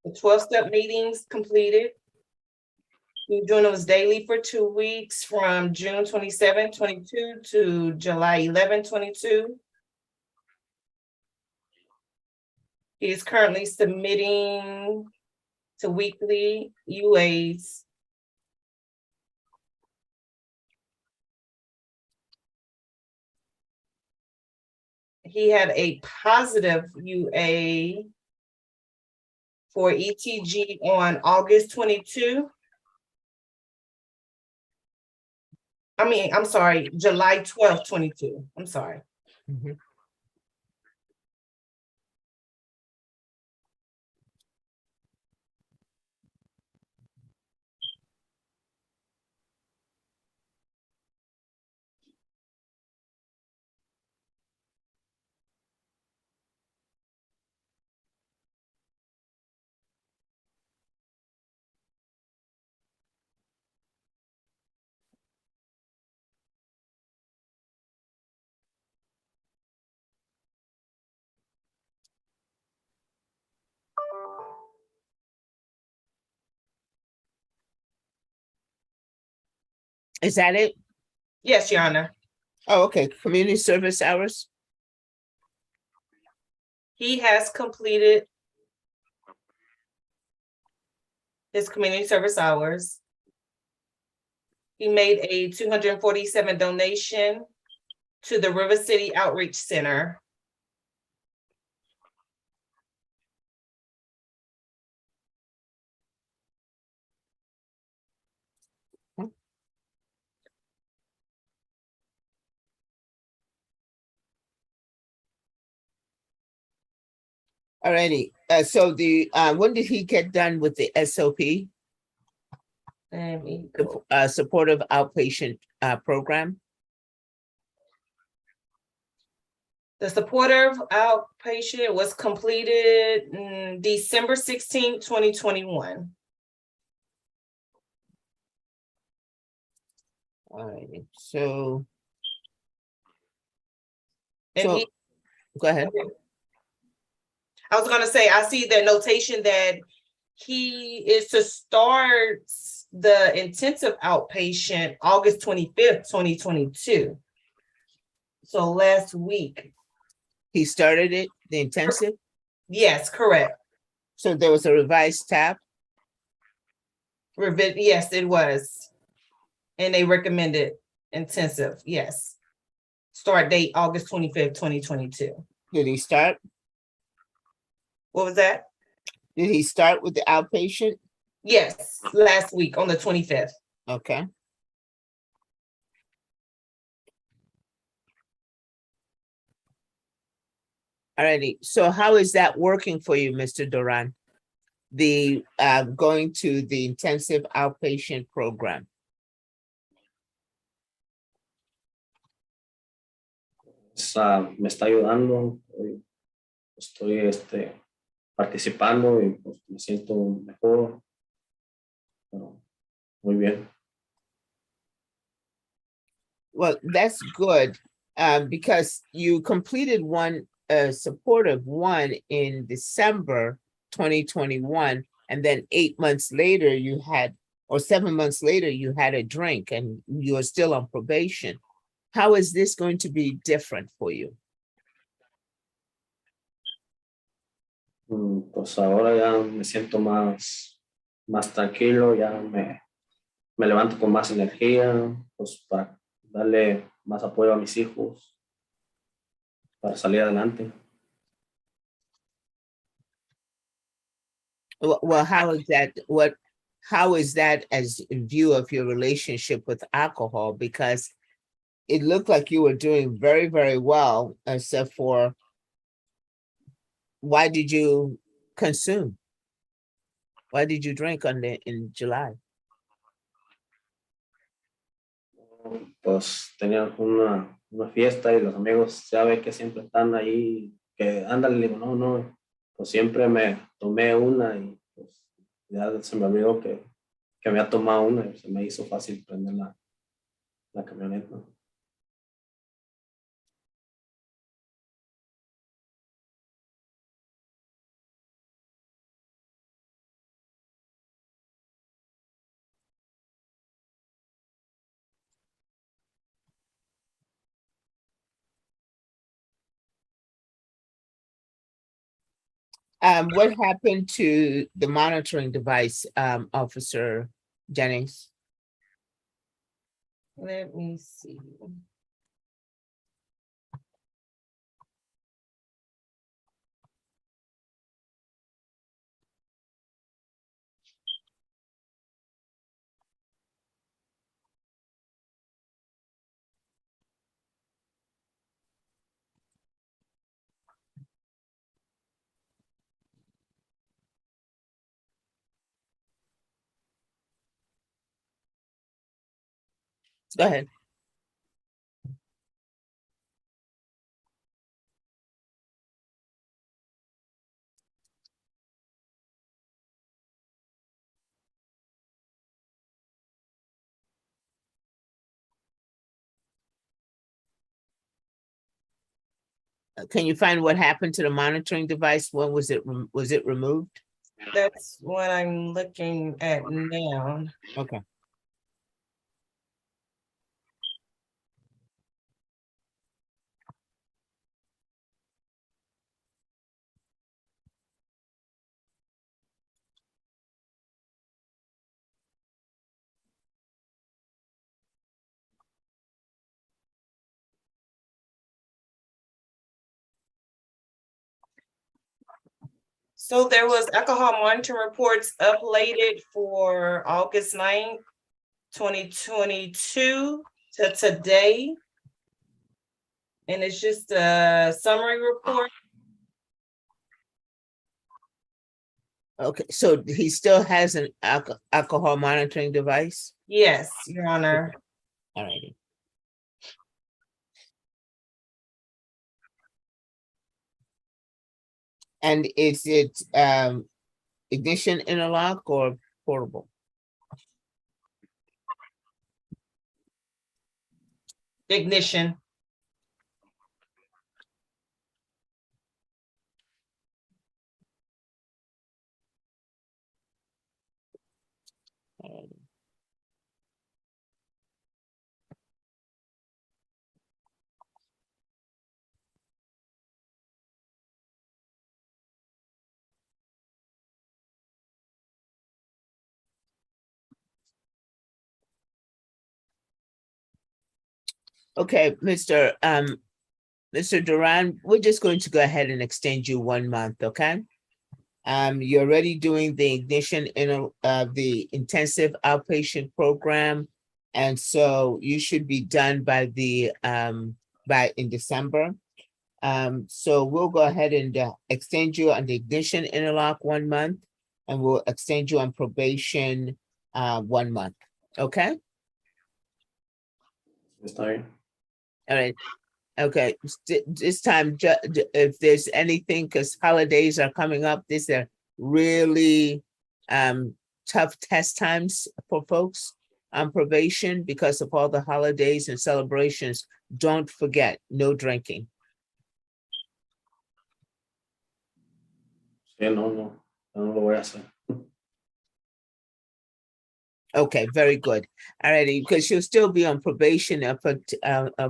The 12-step meetings completed. He's doing those daily for 2 weeks from June 27, 22 to July 11, 22. He is currently submitting to weekly UAs. He had a positive UA for ETG on August 22. I'm sorry, July 12th, 22. I'm sorry. Mhm. Is that it? Yes, Your Honor. Oh, okay, community service hours? He has completed his community service hours. He made a 247 donation to the River City Outreach Center. Alrighty, so when did he get done with the SOP, Let me the go. supportive outpatient program? The supportive outpatient was completed December 16, 2021. Alrighty, so And So- he, go ahead. I was gonna say, I see the notation that he is to start the intensive outpatient August 25th, 2022. So last week. He started it, the intensive, Yes, correct. so there was a revised tab. Yes, it was. And they recommended intensive, yes. Start date August 25th, 2022. Did he start? What was that? Did he start with the outpatient? Yes, last week on the 25th. Okay. Alrighty, so how is that working for you, Mr. Duran? The going to the intensive outpatient program? Me está ayudando, estoy participando y pues me siento mejor, pero muy bien. Well, that's good, because you completed one, supportive one in December 2021, and then 8 months later you had, or 7 months later, you had a drink and you are still on probation. How is this going to be different for you? Pues ahora ya me siento más tranquilo, ya me levanto con más energía, pues para darle más apoyo a mis hijos, para salir adelante. Well, how is that, how is that as in view of your relationship with alcohol? Because it looked like you were doing very, very well, except for why did you consume? Why did you drink in July? Pues tenían una fiesta y los amigos saben que siempre están ahí, que ándale, le digo, no, pues siempre me tomé una y pues ya se me olvidó que me había tomado una y se me hizo fácil prender la camioneta. What happened to the monitoring device, Officer Jennings? Let me see. Go ahead. Can you find what happened to the monitoring device? When was it removed? That's what I'm looking at now. Okay. So there was alcohol monitoring reports uploaded for August 9th, 2022 to today. And it's just a summary report. Okay, so he still has an alcohol monitoring device? Yes, Your Honor. All righty. And is it ignition interlock or portable? Ignition. All righty. Okay, Mr. Duran, we're just going to go ahead and extend you 1 month, okay? You're already doing the ignition in the intensive outpatient program. And so you should be done by in December. So we'll go ahead and extend you on the ignition interlock 1 month, and we'll extend you on probation 1 month, okay? Está bien. All right. Okay, this time, if there's anything, because holidays are coming up, these are really tough test times for folks on probation because of all the holidays and celebrations. Don't forget, no drinking. Sí, no lo voy a hacer. Okay, very good. Alrighty, because you'll still be on probation up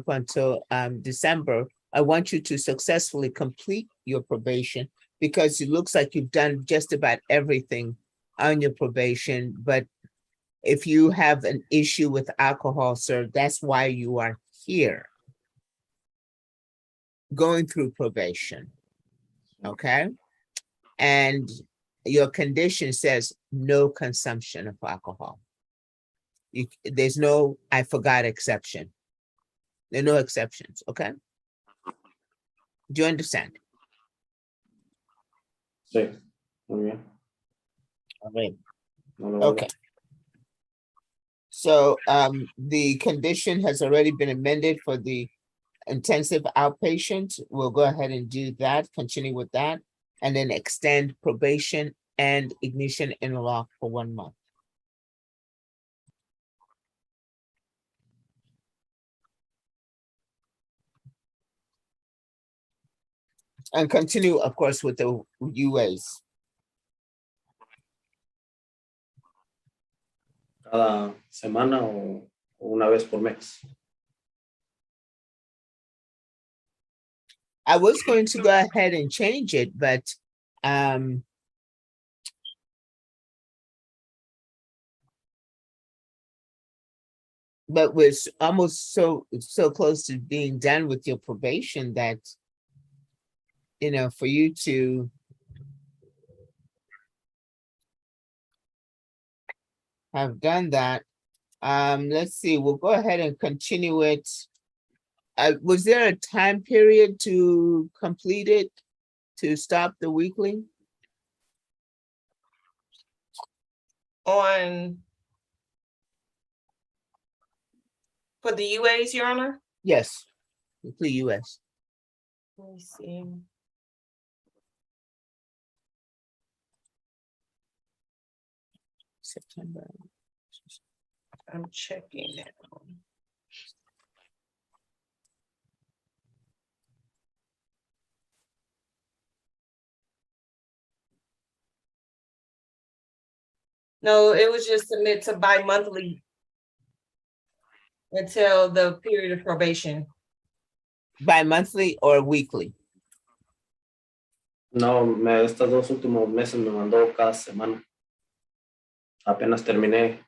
until December. I want you to successfully complete your probation because it looks like you've done just about everything on your probation. But if you have an issue with alcohol, sir, that's why you are here. Going through probation. Okay? And your condition says no consumption of alcohol. There's no I forgot exception. There are no exceptions, okay? Do you understand? Sí, muy bien. All right. No lo voy a- Okay. So the condition has already been amended for the intensive outpatient. We'll go ahead and do that, continue with that, and then extend probation and ignition interlock for 1 month. And continue, of course, with the UAs. Cada semana o una vez por mes. I was going to go ahead and change it, but we're almost so close to being done with your probation that, you know, for you to have done that. Let's see, we'll go ahead and continue it. Was there a time period to complete it, to stop the weekly? For the UAs, Your Honor? Yes, weekly US. Let me see. September. I'm checking now. No, it was just submit to bi-monthly until the period of probation. Bi-monthly or weekly? No, estos 2 últimos meses me mandó cada semana. Apenas terminé.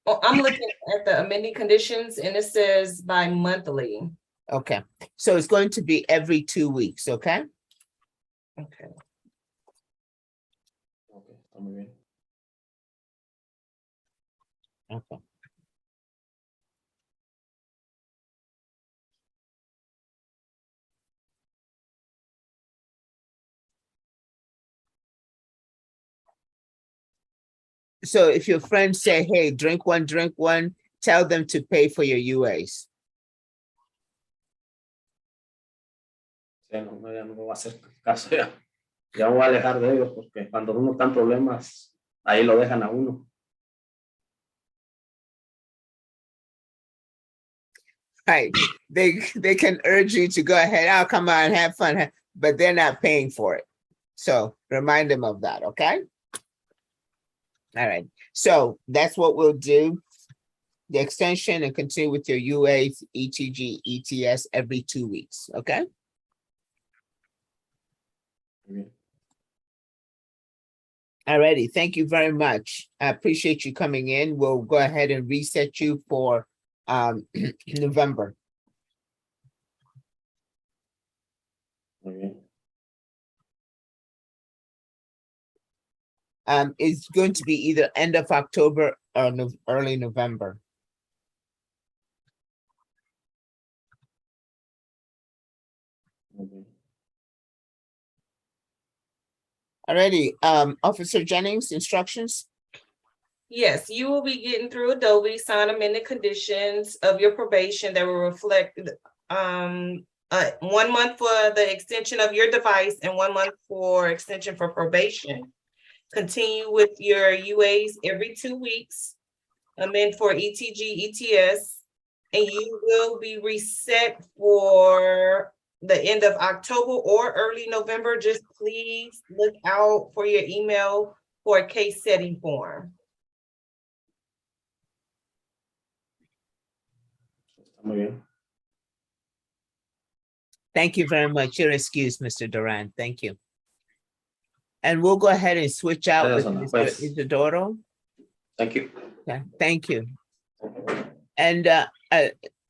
Oh, I'm looking at the amending conditions and it says bi-monthly. Okay, so it's going to be every 2 weeks, okay? Okay. Okay, está muy bien. Okay. So if your friends say, hey, drink one, tell them to pay for your UAs. Sí, no, ya no me voy a hacer caso ya. Ya me voy a alejar de ellos porque cuando uno está en problemas, ahí lo dejan a uno. Right, they can urge you to go ahead, oh, come on, have fun, but they're not paying for it. So remind them of that, okay? All right, so that's what we'll do. The extension and continue with your UAs, ETG, ETS every 2 weeks, okay? Muy bien. Alrighty, thank you very much. I appreciate you coming in. We'll go ahead and reset you for November. Muy bien. It's going to be either end of October or early November. Muy bien. Alrighty, Officer Jennings, instructions? Yes, you will be getting through Adobe, sign amended conditions of your probation that will reflect 1 month for the extension of your device and 1 month for extension for probation. Continue with your UAs every 2 weeks. Amend for ETG, ETS, and you will be reset for the end of October or early November. Just please look out for your email for a case setting form. Está muy bien. Thank you very much. You're excused, Mr. Duran. Thank you. And we'll go ahead and switch out with Eso no, Mr. pues. Isidoro. Thank you. Okay, thank you. And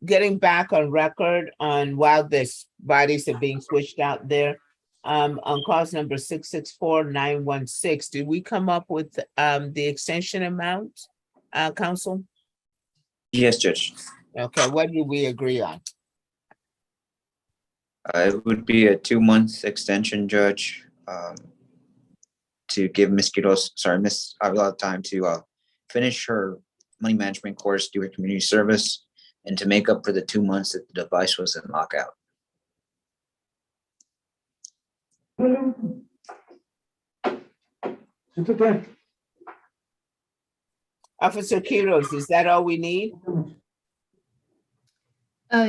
getting back on record on while this bodies are being switched out there, on cause number 664-916, did we come up with the extension amount, council? Yes, Judge. Okay, what did we agree on? It would be a 2-month extension, Judge, to give Miss Avila time to finish her money management course, do her community service, and to make up for the 2 months that the device was in lockout. Officer Quiroz, is that all we need?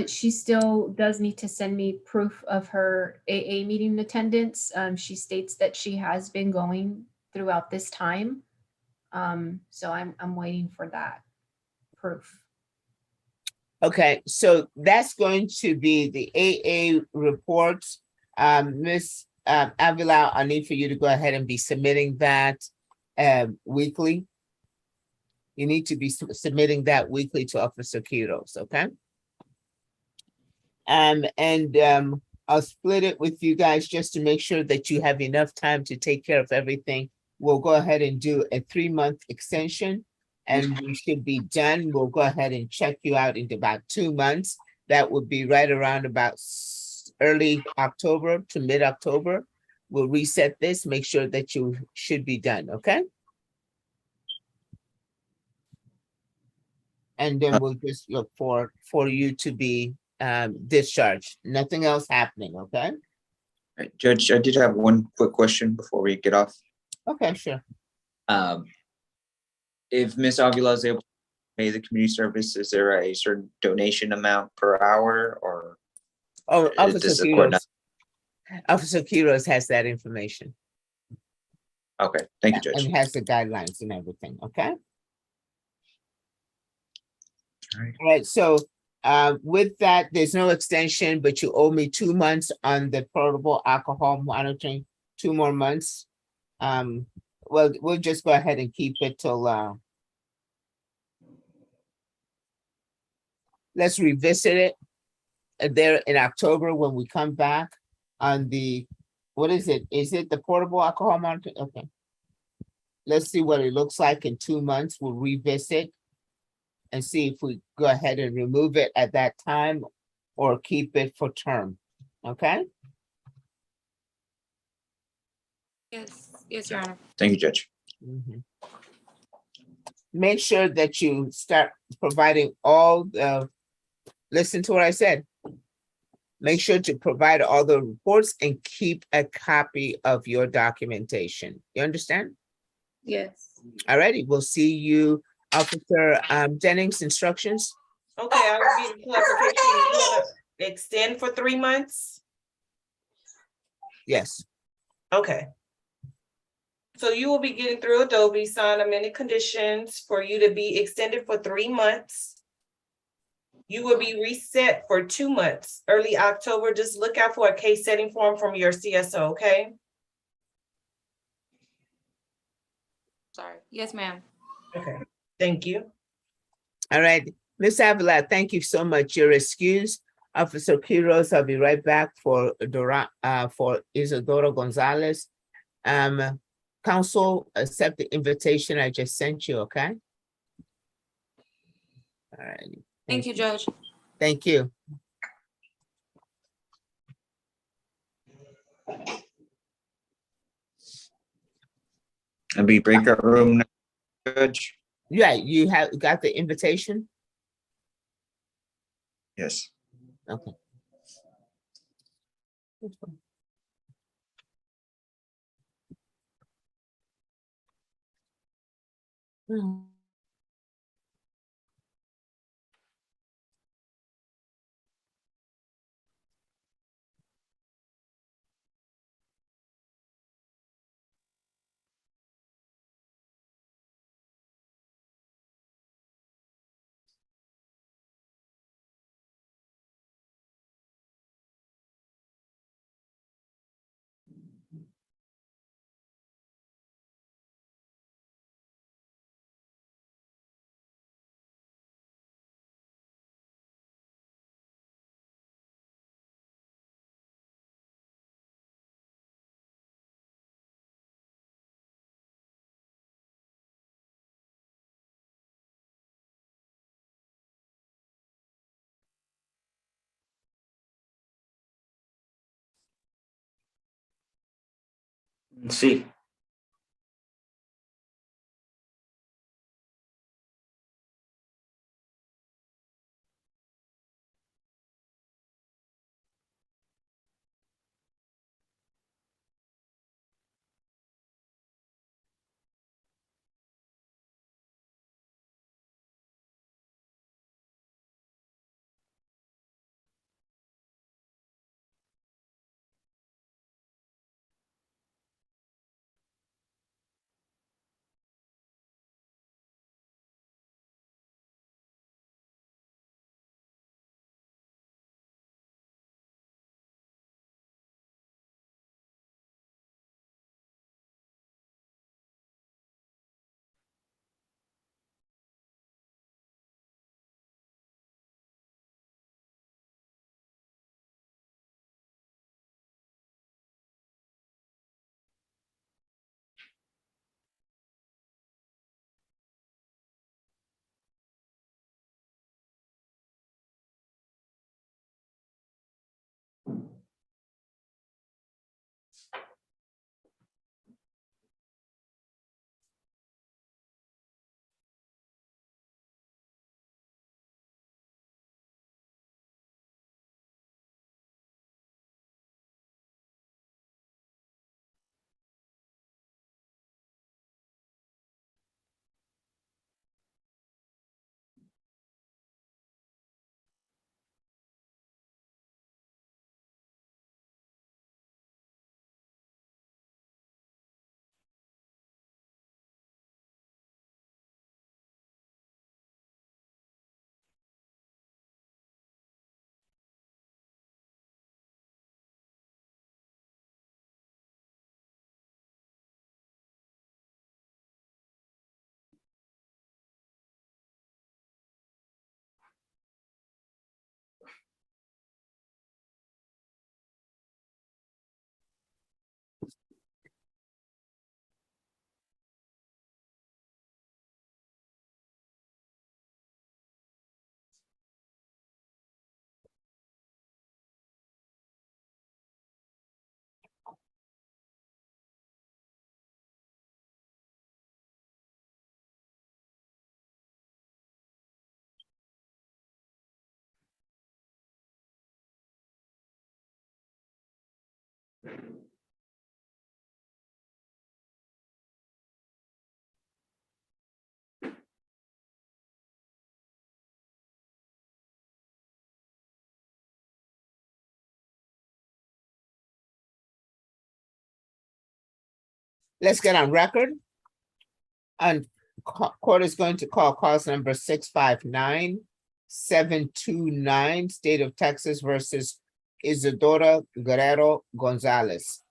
She still does need to send me proof of her AA meeting attendance. She states that she has been going throughout this time. So I'm waiting for that proof. Okay, so that's going to be the AA reports. Ms. Avila, I need for you to go ahead and be submitting that weekly. You need to be submitting that weekly to Officer Quiroz, okay? I'll split it with you guys just to make sure that you have enough time to take care of everything. We'll go ahead and do a 3-month extension and we should be done. We'll go ahead and check you out into about 2 months. That would be right around about early October to mid-October. We'll reset this, make sure that you should be done, okay? And then we'll just look for you to be discharged. Nothing else happening, okay? Right, Judge, I did have one quick question before we get off. Okay, sure. If Ms. Avila is able to pay the community service, is there a certain donation amount per hour or? Oh, does the court not- Officer Quiroz has that information Okay, thank you, Judge. and has the guidelines and everything, okay? All right. All right, so with that, there's no extension, but you owe me 2 months on the portable alcohol monitoring, 2 more months. Well, we'll just go ahead and keep it till let's revisit it there in October when we come back on the, what is it? Is it the portable alcohol monitoring? Okay. Let's see what it looks like in 2 months. We'll revisit and see if we go ahead and remove it at that time or keep it for term, okay? Yes, Your Honor. Thank you, Judge. Mhm. Make sure that you start providing all the, listen to what I said. Make sure to provide all the reports and keep a copy of your documentation. You understand? Yes. Alrighty, we'll see you, Officer Jennings, instructions. Okay, I was getting clarification. You wanna extend for 3 months? Yes, Okay. So you will be getting through Adobe, sign amended conditions for you to be extended for 3 months. You will be reset for 2 months, early October. Just look out for a case setting form from your CSO, okay? Sorry. Yes, ma'am. Okay, thank you. all right. Ms. Avila, thank you so much. You're excused. Officer Quiroz, I'll be right back for Isadora Gonzalez. Council, accept the invitation I just sent you, okay? All right. Thank you, Judge. Thank you. And we break our room, now, Judge? Yeah, you have got the invitation? Yes. Okay. Hmm. Sí. Let's get on record. And court is going to call cause number 659-729, State of Texas versus Isadora Guerrero Gonzalez.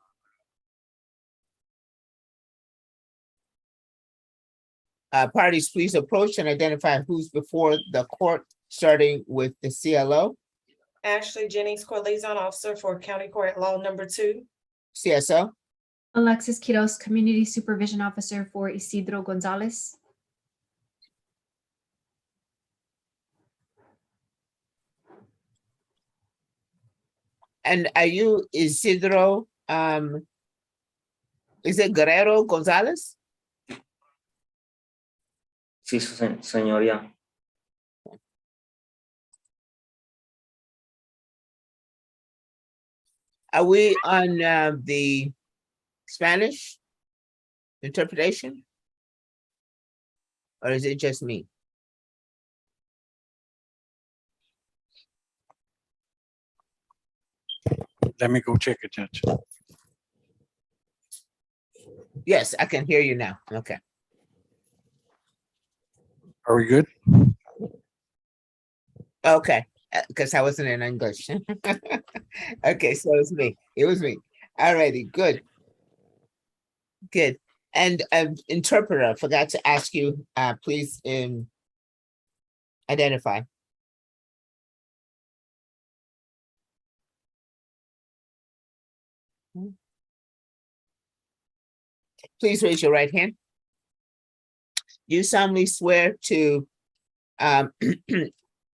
Parties, please approach and identify who's before the court starting with the CLO, Ashley Jennings, Court Liaison Officer for County Court Law Number 2. CSO, Alexis Quiroz, Community Supervision Officer for Isidro Gonzalez. and are you Isidro, is it Guerrero Gonzalez? Sí, señoría. Are we on the Spanish interpretation? Or is it just me? Let me go check it, Judge. Yes, I can hear you now. Okay. Are we good? Okay, because I wasn't in English. Okay, so it's me. It was me. Alrighty, good. Good. And interpreter, I forgot to ask you, please identify. Please raise your right hand. You solemnly swear to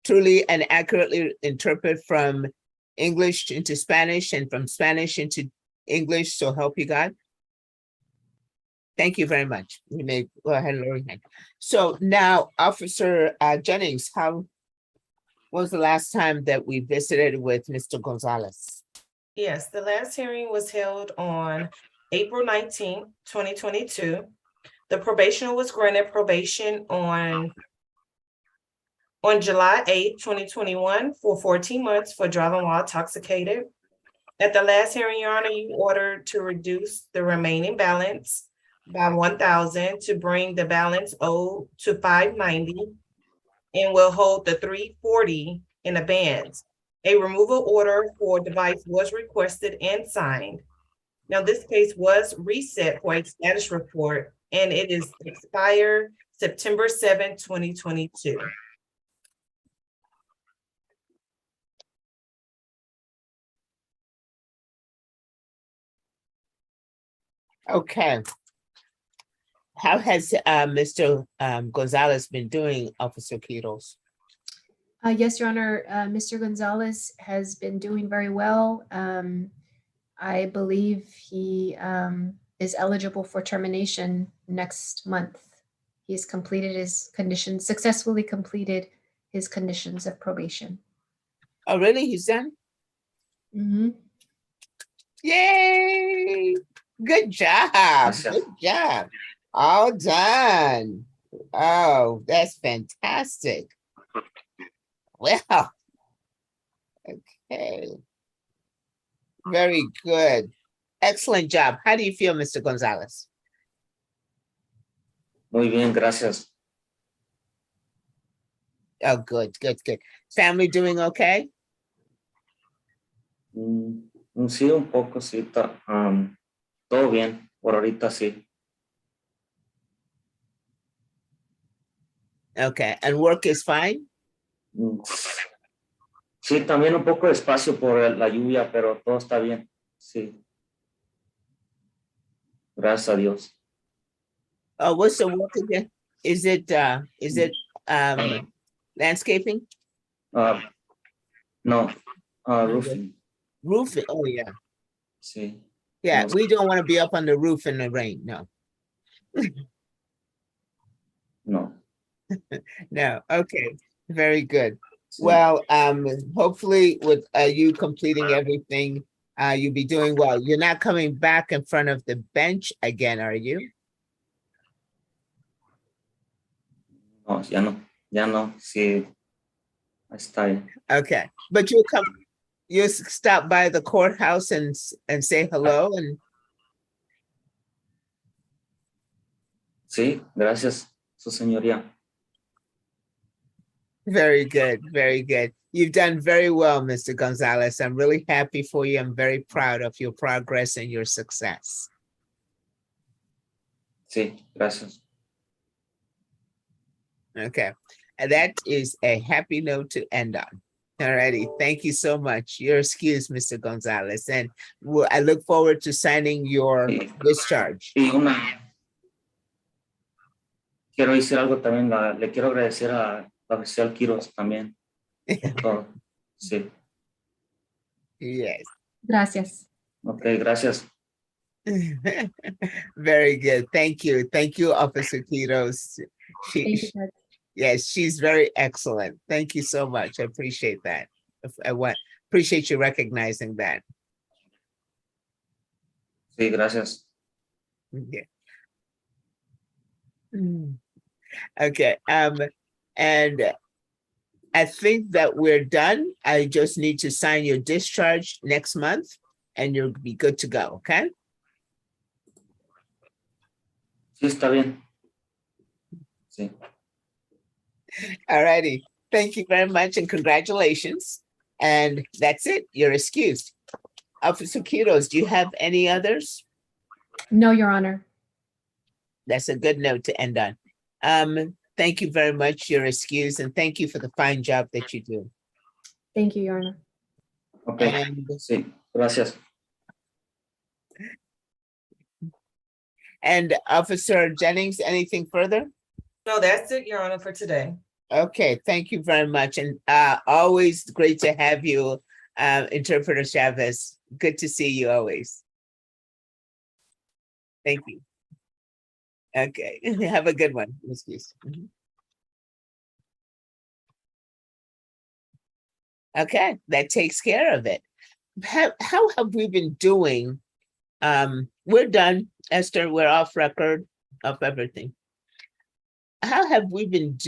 truly and accurately interpret from English into Spanish and from Spanish into English, so help you God. Thank you very much. You may go ahead and lower your hand. So now, Officer Jennings, how was the last time that we visited with Mr. Gonzalez? Yes, the last hearing was held on April 19th, 2022. The probationer was granted probation on July 8th, 2021 for 14 months for driving while intoxicated. At the last hearing, Your Honor, you ordered to reduce the remaining balance by 1,000 to bring the balance owed to 590 and will hold the 340 in abeyance. A removal order for device was requested and signed. Now, this case was reset for a status report and it is expired September 7, 2022. Okay. How has Mr. Gonzalez been doing, Officer Quiroz? Yes, Your Honor, Mr. Gonzalez has been doing very well. I believe he is eligible for termination next month. He's completed his conditions, successfully completed his conditions of probation. Oh, really? He's done? Mhm. Yay! Good job. Gracias. Good job. All done. Oh, that's fantastic. Well, okay. Very good. Excellent job. How do you feel, Mr. Gonzalez? Muy bien, gracias. Oh, good, good, good. Family doing okay? Sí, un poco, sí. Todo bien, por ahorita sí. Okay, and work is fine? Sí, también un poco despacio por la lluvia, pero todo está bien. Sí. Gracias a Dios. Oh, what's the work again? Is it landscaping? No, roofing. Roofing? Oh, yeah. Sí. Yeah, No. we don't want to be up on the roof in the rain, no. No. No, okay, very good. Sí. Well, hopefully with you completing everything, you'll be doing well. You're not coming back in front of the bench again, are you? No, ya no. Ya no. Sí. Ahí está bien. Okay, but you'll stop by the courthouse and say hello and Sí, gracias, su señoría. very good, very good. You've done very well, Mr. Gonzalez. I'm really happy for you. I'm very proud of your progress and your success. Sí, gracias. Okay, That is a happy note to end on. All righty, thank you so much. You're excused, Mr. Gonzalez, and I look forward to signing your discharge. Y una, quiero decir algo también, le quiero agradecer a la oficial Quiroz también. Por todo. Sí, Yes. Gracias. ok, gracias. Very good. Thank you. Thank you, Officer Quiroz. Thank you, Judge. Yes, she's very excellent. Thank you so much. I appreciate that. Appreciate you recognizing that. Sí, gracias. Yeah. Okay, and I think that we're done. I just need to sign your discharge next month and you'll be good to go, okay? Sí, está bien. Sí. All righty. Thank you very much and congratulations. And that's it. You're excused. Officer Quiroz, do you have any others? No, Your Honor. That's a good note to end on. Thank you very much. You're excused and thank you for the fine job that you do. Thank you, Your Honor. Ok, And, sí, gracias. and Officer Jennings, anything further? No, that's it, Your Honor, for today. Okay, thank you very much. And always great to have you, Interpreter Chavez. Good to see you always. Thank you. Okay, have a good one. Excuse. Okay, that takes care of it. How have we been doing? We're done, Esther. We're off record of everything. How have we been doing?